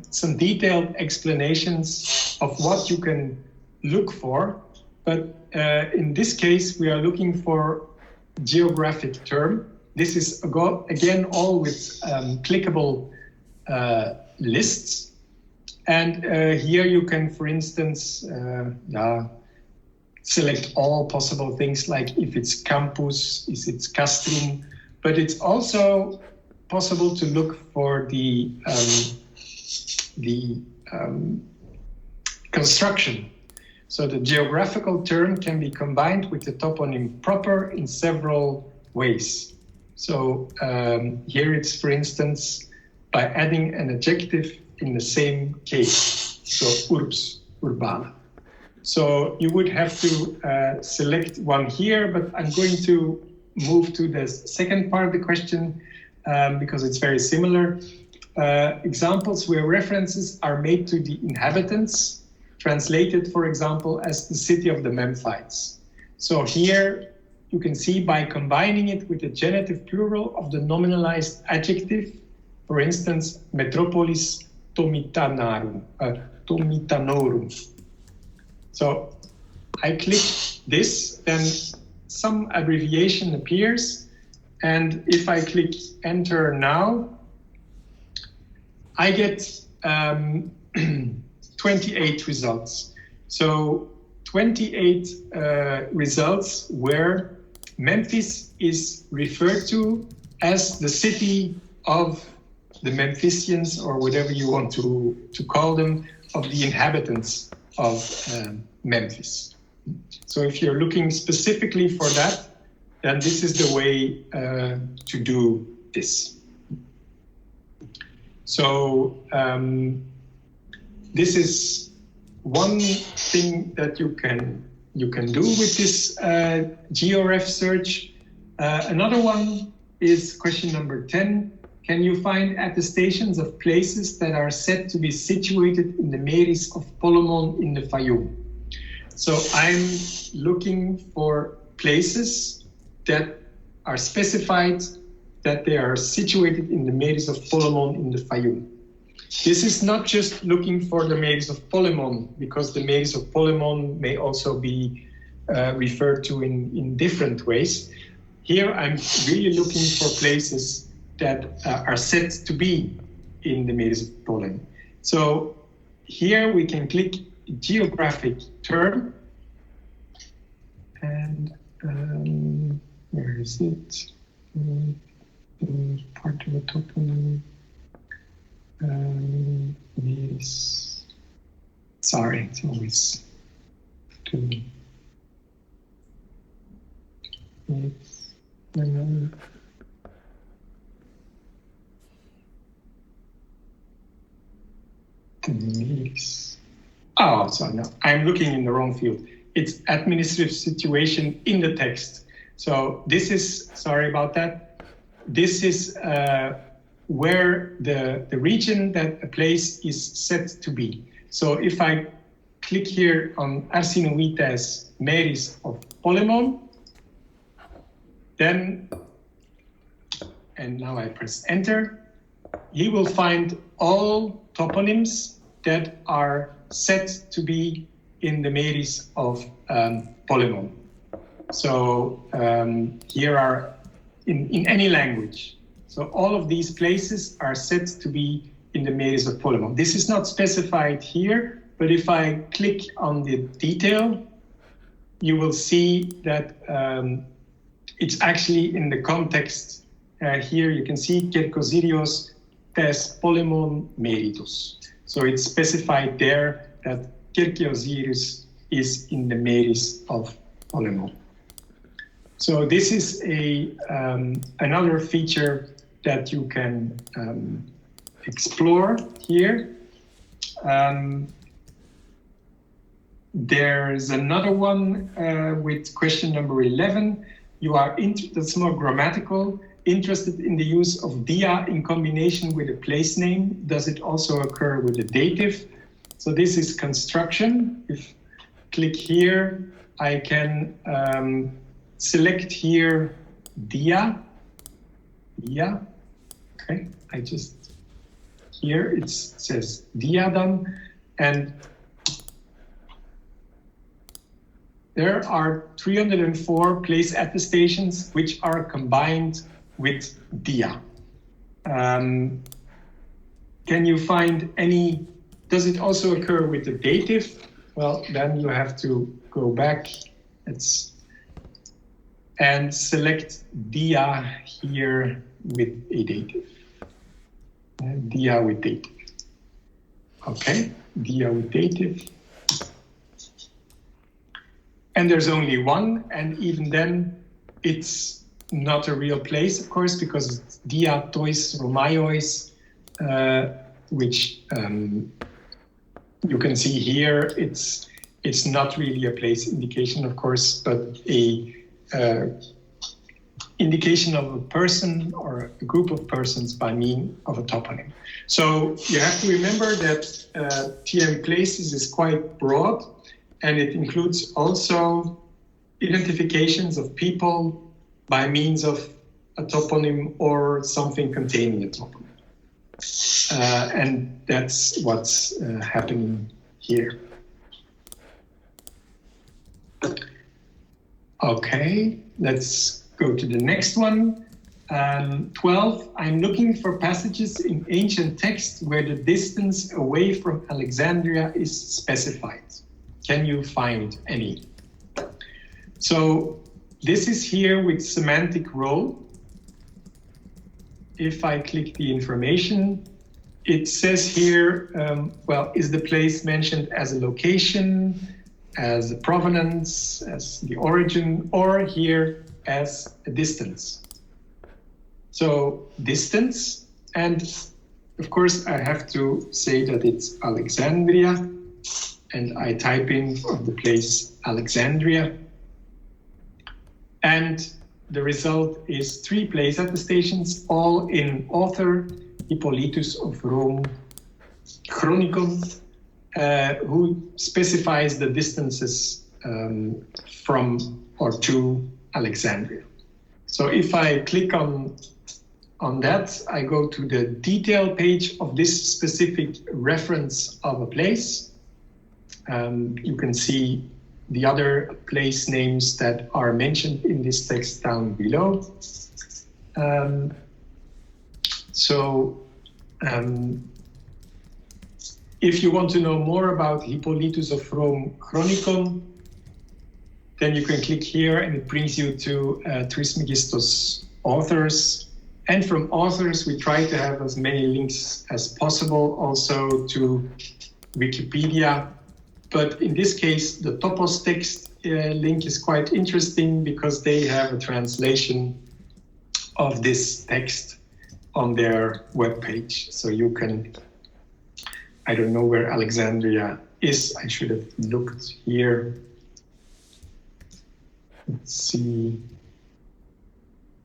some detailed explanations of what you can look for. But in this case, we are looking for geographic term. This is again all with clickable lists. And here you can, for instance, select all possible things, like if it's campus, if it's castrum, but it's also possible to look for the construction. So the geographical term can be combined with the toponym proper in several ways. So here it's, for instance, by adding an adjective in the same case. So urbs, urbana. So you would have to select one here, but I'm going to move to the second part of the question because it's very similar. Examples where references are made to the inhabitants, translated, for example, as the city of the Memphites. So here you can see by combining it with the genitive plural of the nominalized adjective, for instance, metropolis Tomitanorum. So I click this, then some abbreviation appears. And if I click enter now, I get 28 results. So 28 results where Memphis is referred to as the city of the Memphisians, or whatever you want to call them, of the inhabitants of Memphis. So if you're looking specifically for that, then this is the way to do this. So this is one thing that you can do with this Geo Ref search. Another one is question number 10. Can you find attestations of places that are said to be situated in the mairies of Polomon in the Fayoum? So I'm looking for places that are specified that they are situated in the mairies of Polomon in the Fayoum. This is not just looking for the mairies of Polomon, because the mairies of Polomon may also be referred to in different ways. Here I'm really looking for places that are said to be in the mairies of Polomon. So here we can click geographic term, and where is it? Part of the toponym. Mairies. Sorry, it's always too. Oh, so no, I'm looking in the wrong field. It's administrative situation in the text. So this is, sorry about that. This is where the region that a place is set to be. So if I click here on Arsinoites Mairies of Polomon, then, and now I press enter, he will find all toponyms that are set to be in the mairies of Polomon. So here are in any language. So all of these places are set to be in the mairies of Polomon. This is not specified here, but if I click on the detail, you will see that it's actually in the context. Here you can see Kerkosirios tes Polomon meritus. So it's specified there that Kerkosirios is in the mairies of Polomon. So this is another feature that you can explore here. There's another one with question number 11. You are that's more grammatical, interested in the use of dia in combination with a place name. Does it also occur with a dative? So this is construction. If click here, I can select here dia. Okay, I just, here it says dia done, and there are 304 place attestations which are combined with dia. Can you find any, does it also occur with the dative? Well, then you have to go back and select dia here with a dative. Dia with dative. Okay, dia with dative. And there's only one, and even then it's not a real place, of course, because it's dia tois romaios, which you can see here. It's not really a place indication, of course, but a indication of a person or a group of persons by means of a toponym. So you have to remember that TM places is quite broad, and it includes also identifications of people by means of a toponym or something containing a toponym. And that's what's happening here. Okay, let's go to the next one. 12, I'm looking for passages in ancient text where the distance away from Alexandria is specified. Can you find any? So this is here with semantic role. If I click the information, it says here, well, is the place mentioned as a location, as a provenance, as the origin, or here as a distance? So distance, and of course I have to say that it's Alexandria, and I type in of the place Alexandria, and the result is 3 place attestations, all in author Hippolytus of Rome Chronicon, who specifies the distances from or to Alexandria. So if I click on that, I go to the detail page of this specific reference of a place. You can see the other place names that are mentioned in this text down below. If you want to know more about Hippolytus of Rome Chronicon, then you can click here and it brings you to Trismegistus authors. And from authors, we try to have as many links as possible also to Wikipedia. But in this case, the Topos text link is quite interesting because they have a translation of this text on their webpage. So you can, I don't know where Alexandria is. I should have looked here. Let's see,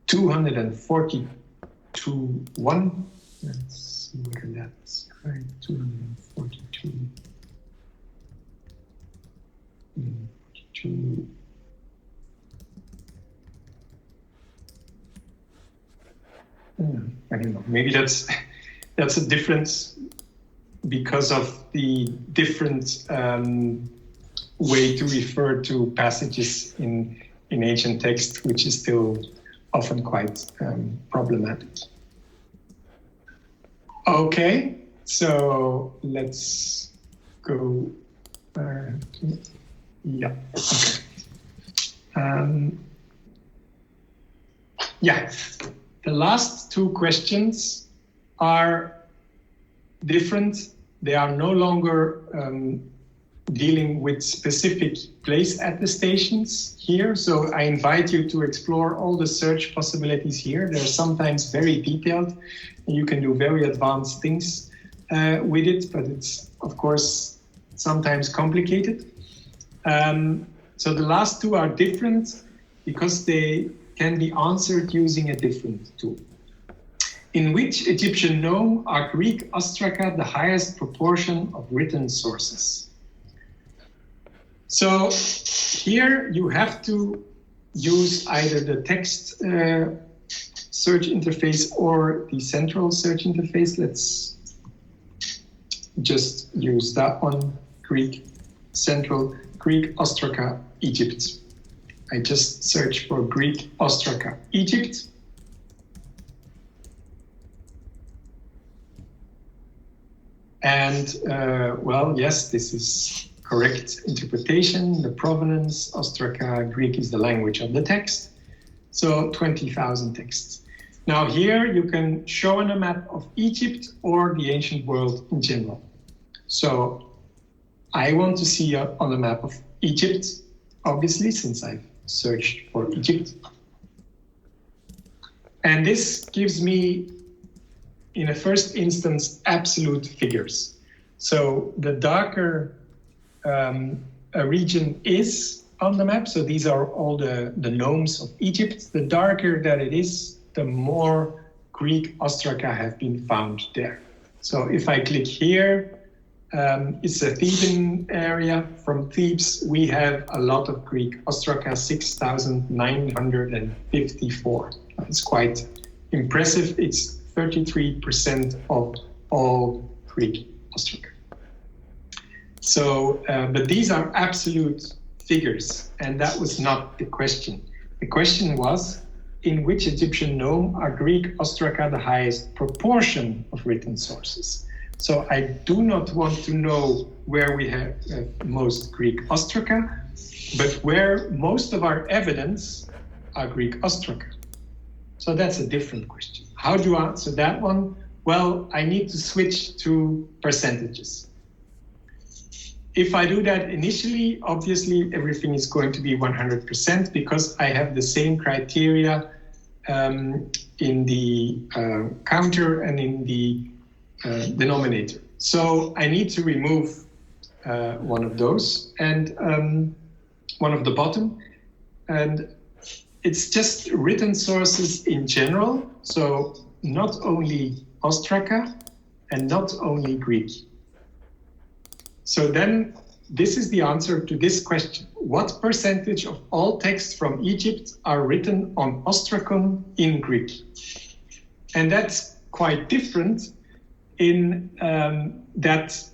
242.1. Let's see where that's right, 242. 42. I don't know. Maybe that's a difference because of the different way to refer to passages in ancient text, which is still often quite problematic. Okay, so let's go. Yeah. Okay. Yeah. The last 2 questions are different. They are no longer dealing with specific place attestations here. So I invite you to explore all the search possibilities here. They're sometimes very detailed. You can do very advanced things with it, but it's, of course, sometimes complicated. So the last two are different because they can be answered using a different tool. In which Egyptian nome are Greek ostraca the highest proportion of written sources? So here you have to use either the text search interface or the central search interface. Let's just use that one, Greek central, Greek ostraca Egypt. I just search for Greek ostraca Egypt. And well, yes, this is correct interpretation. The provenance, ostraca, Greek is the language of the text. So 20,000 texts. Now here you can show on a map of Egypt or the ancient world in general. So I want to see on a map of Egypt, obviously, since I've searched for Egypt. And this gives me, in a first instance, absolute figures. So the darker a region is on the map, so these are all the nomes of Egypt, the darker that it is, the more Greek ostraca have been found there. So if I click here, it's a Theban area. From Thebes, we have a lot of Greek ostraca, 6,954. It's quite impressive. It's 33% of all Greek ostraca. So, but these are absolute figures, and that was not the question. The question was, in which Egyptian nome are Greek ostraca the highest proportion of written sources? So I do not want to know where we have most Greek ostraca, but where most of our evidence are Greek ostraca. So that's a different question. How do you answer that one? Well, I need to switch to percentages. If I do that initially, obviously everything is going to be 100% because I have the same criteria in the counter and in the denominator. So I need to remove one of those and one of the bottom. And it's just written sources in general. So not only ostraca and not only Greek. So then this is the answer to this question. What percentage of all texts from Egypt are written on ostracon in Greek? And that's quite different in that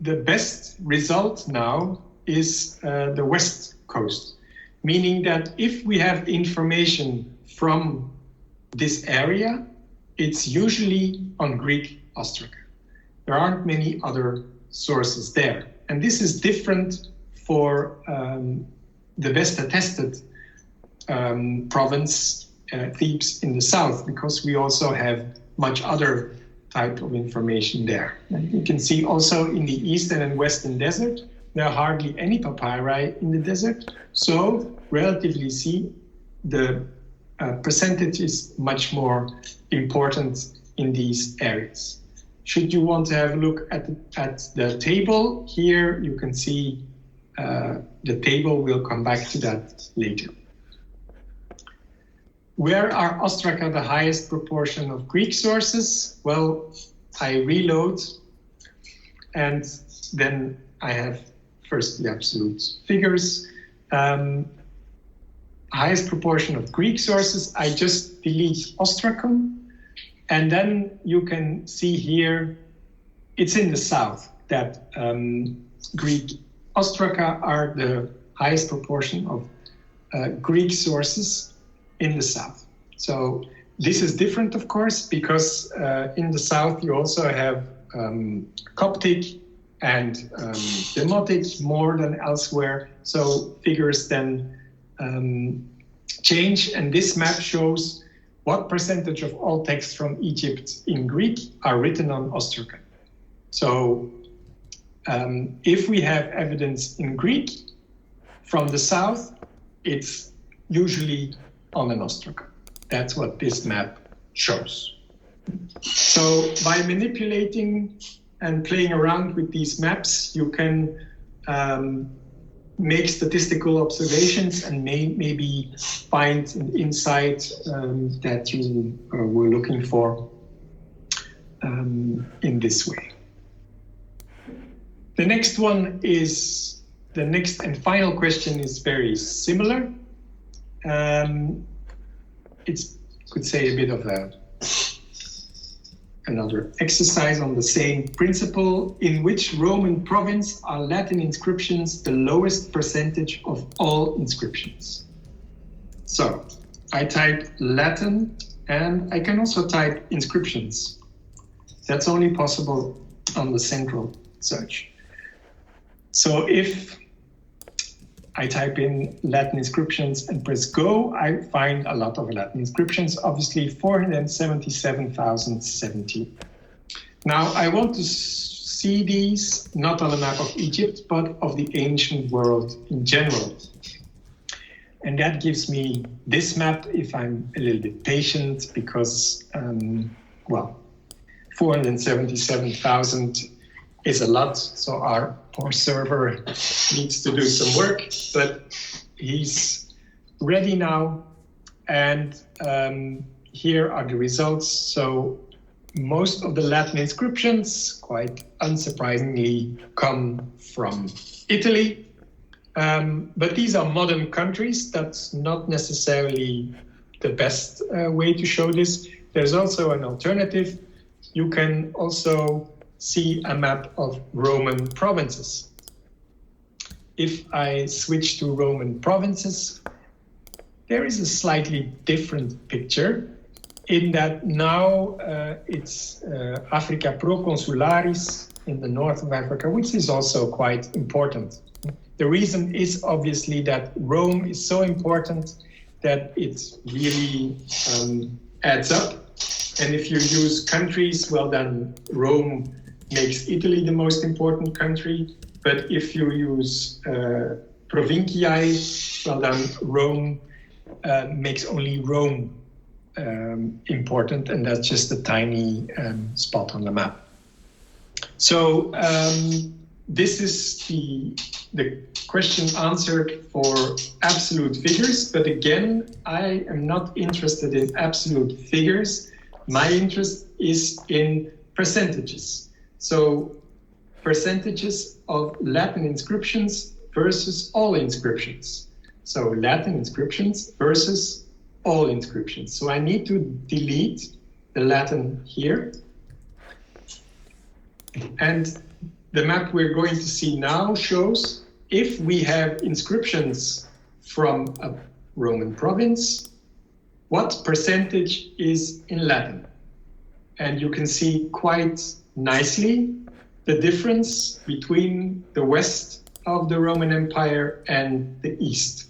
the best result now is the West Coast, meaning that if we have information from this area, it's usually on Greek ostraca. There aren't many other sources there. And this is different for the best attested province, Thebes in the south, because we also have much other type of information there. And you can see also in the eastern and western desert, there are hardly any papyri in the desert. So relatively the percentage is much more important in these areas. Should you want to have a look at the table here, you can see the table. We'll come back to that later. Where are ostraca the highest proportion of Greek sources? Well, I reload, and then I have first the absolute figures. Highest proportion of Greek sources, I just delete ostracon. And then you can see here, it's in the south that Greek ostraca are the highest proportion of Greek sources in the south. So this is different, of course, because in the south you also have Coptic and Demotic more than elsewhere. So figures then change, and this map shows what percentage of all texts from Egypt in Greek are written on ostraca. So if we have evidence in Greek from the south, it's usually on an ostraca. That's what this map shows. So by manipulating and playing around with these maps, you can make statistical observations and maybe find an insight that you were looking for in this way. The next one is, the next and final question is very similar. It's, could say, a bit of another exercise on the same principle. In which Roman province are Latin inscriptions the lowest percentage of all inscriptions? So I type Latin, and I can also type inscriptions. That's only possible on the central search. So if I type in Latin inscriptions and press go, I find a lot of Latin inscriptions, obviously 477,070. Now I want to see these not on a map of Egypt, but of the ancient world in general. And that gives me this map if I'm a little bit patient, because, well, 477,000 is a lot, so our poor server needs to do some work, but he's ready now. And here are the results. So most of the Latin inscriptions, quite unsurprisingly, come from Italy. But these are modern countries. That's not necessarily the best way to show this. There's also an alternative. You can also see a map of Roman provinces. If I switch to Roman provinces, there is a slightly different picture, in that now it's Africa Proconsularis in the north of Africa, which is also quite important. The reason is obviously that Rome is so important that it really adds up. And if you use countries, well, then Rome makes Italy the most important country. But if you use provinciae, well, then Rome makes only Rome important, and that's just a tiny spot on the map. So this is the question answered for absolute figures. But again, I am not interested in absolute figures. My interest is in percentages. So percentages of Latin inscriptions versus all inscriptions. So Latin inscriptions versus all inscriptions. So I need to delete the Latin here. And the map we're going to see now shows if we have inscriptions from a Roman province, what percentage is in Latin. And you can see quite nicely the difference between the west of the Roman Empire and the east.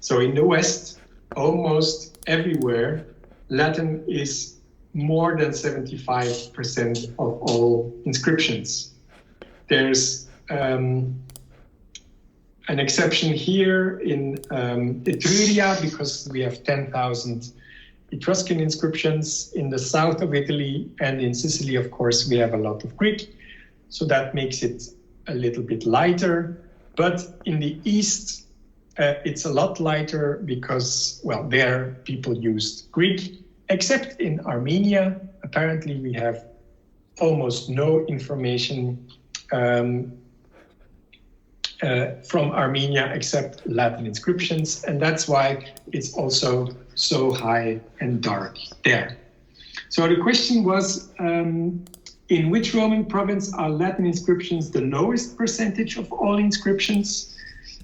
So in the west, almost everywhere, Latin is more than 75% of all inscriptions. There's an exception here in Etruria, because we have 10,000 Etruscan inscriptions in the south of Italy, and in Sicily, of course, we have a lot of Greek. So that makes it a little bit lighter. But in the east, it's a lot lighter because, well, there people used Greek, except in Armenia. Apparently, we have almost no information from Armenia except Latin inscriptions, and that's why it's also so high and dark there. So the question was, in which Roman province are Latin inscriptions the lowest percentage of all inscriptions?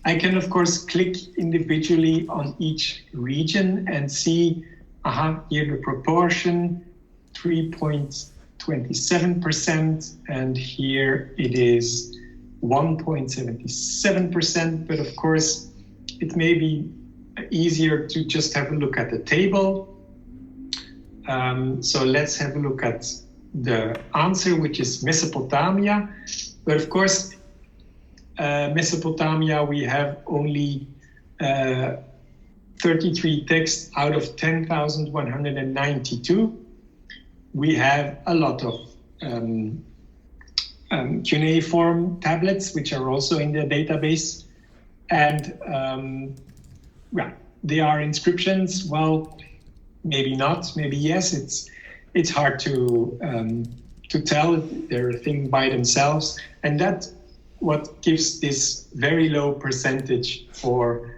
I can, of course, click individually on each region and see, here the proportion, 3.27%, and here it is 1.77%, but of course it may be easier to just have a look at the table. So let's have a look at the answer, which is Mesopotamia. But of course, Mesopotamia, we have only 33 texts out of 10,192. We have a lot of cuneiform tablets, which are also in the database. And they are inscriptions. Well, maybe not, maybe yes. It's hard to tell. They're a thing by themselves, and that's what gives this very low percentage for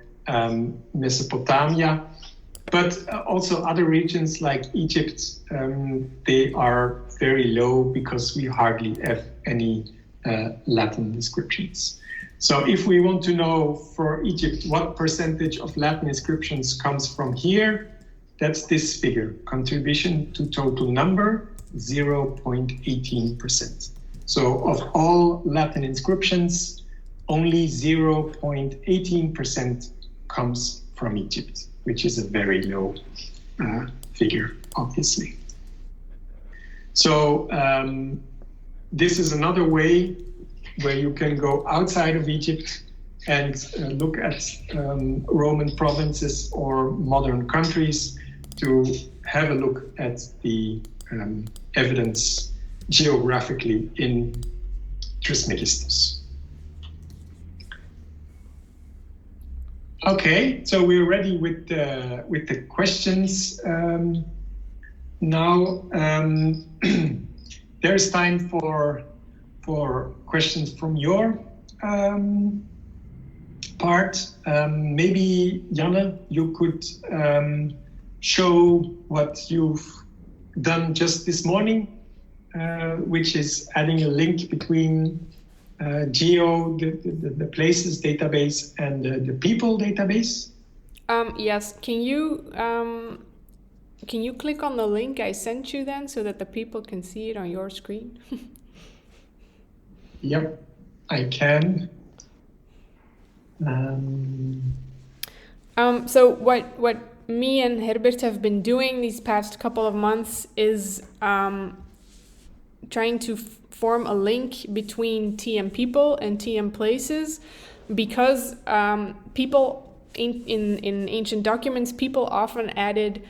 Mesopotamia. But also other regions like Egypt, they are very low because we hardly have any Latin inscriptions. So if we want to know for Egypt what percentage of Latin inscriptions comes from here, that's this figure, contribution to total number, 0.18%. So of all Latin inscriptions, only 0.18% comes from Egypt, which is a very low figure, obviously. So this is another way where you can go outside of Egypt and look at Roman provinces or modern countries to have a look at the evidence geographically in Trismegistus. Okay, so we're ready with the questions now. There's time for questions from your part. Maybe Janne, you could show what you've done just this morning, which is adding a link between Geo, the places database, and the people database. Yes. Can you click on the link I sent you then, so that the people can see it on your screen? Yep, I can. So what me and Herbert have been doing these past couple of months is trying to form a link between TM people and TM places, because people in ancient documents, people often added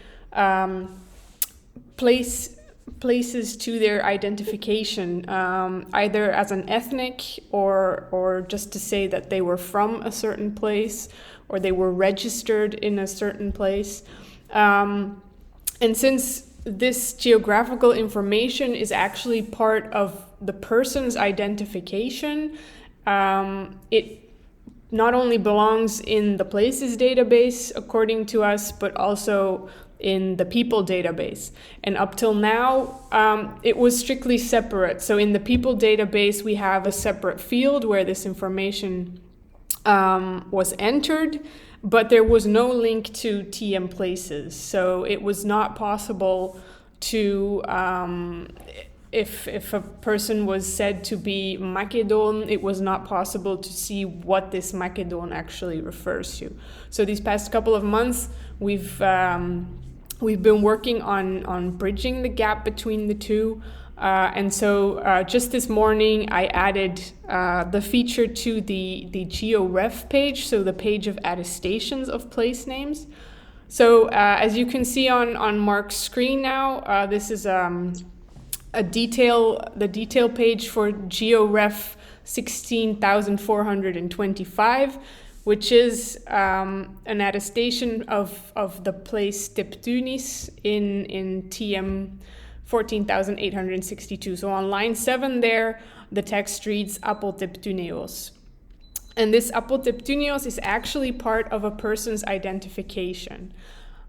places to their identification, either as an ethnic or just to say that they were from a certain place, or they were registered in a certain place. And since this geographical information is actually part of the person's identification, it not only belongs in the places database, according to us, but also in the people database. And up till now, it was strictly separate. So in the people database, we have a separate field where this information was entered, but there was no link to TM places. So it was not possible to, if a person was said to be Macedon, it was not possible to see what this Macedon actually refers to. So these past couple of months, we've been working on bridging the gap between the two. And so just this morning, I added the feature to the Geo Ref page, so the page of attestations of place names. So as you can see on Mark's screen now, this is the detail page for Geo Ref 16,425, which is an attestation of the place Teptunis in TM 14,862. So on line 7 there, the text reads Apoteptuneos. And this Apoteptuneos is actually part of a person's identification.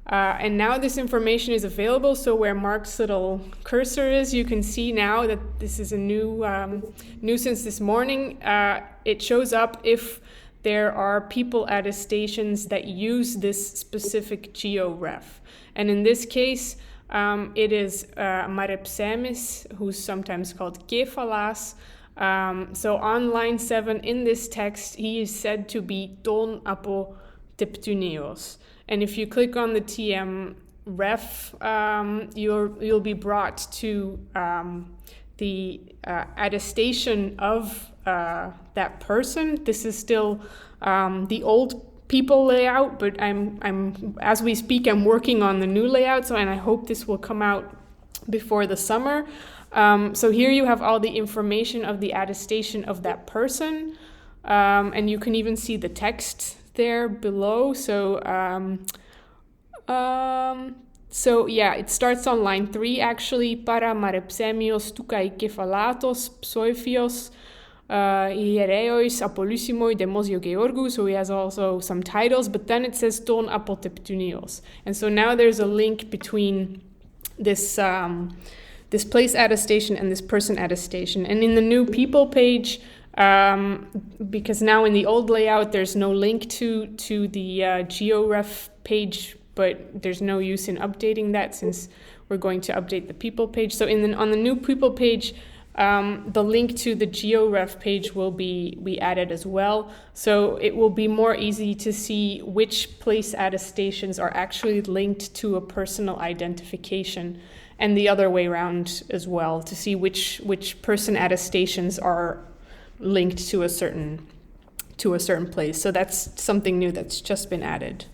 And now this information is available, so where Mark's little cursor is, you can see now that this is a new since this morning. It shows up if there are people attestations that use this specific Geo Ref. And in this case, it is Marepsemis, who's sometimes called Kephalas. So on line 7 in this text, he is said to be Ton Apoteptuneos. And if you click on the TM Ref, you'll be brought to attestation of that person. This is still the old people layout, but I'm as we speak, I'm working on the new layout. So, and I hope this will come out before the summer. So here you have all the information of the attestation of that person, and you can even see the text there below. So yeah, it starts on line 3 actually. Para marepsemios tukai kefalatos psoiphios hiereois apollusimoi demosio georgu. So he has also some titles, but then it says ton apoteptunios. And so now there's a link between this this place attestation and this person attestation. And in the new people page, because now in the old layout there's no link to the Geo Ref page, but there's no use in updating that since we're going to update the people page. So on the new people page, the link to the Geo Ref page will be added as well. So it will be more easy to see which place attestations are actually linked to a personal identification, and the other way around as well, to see which person attestations are linked to a certain place. So that's something new that's just been added.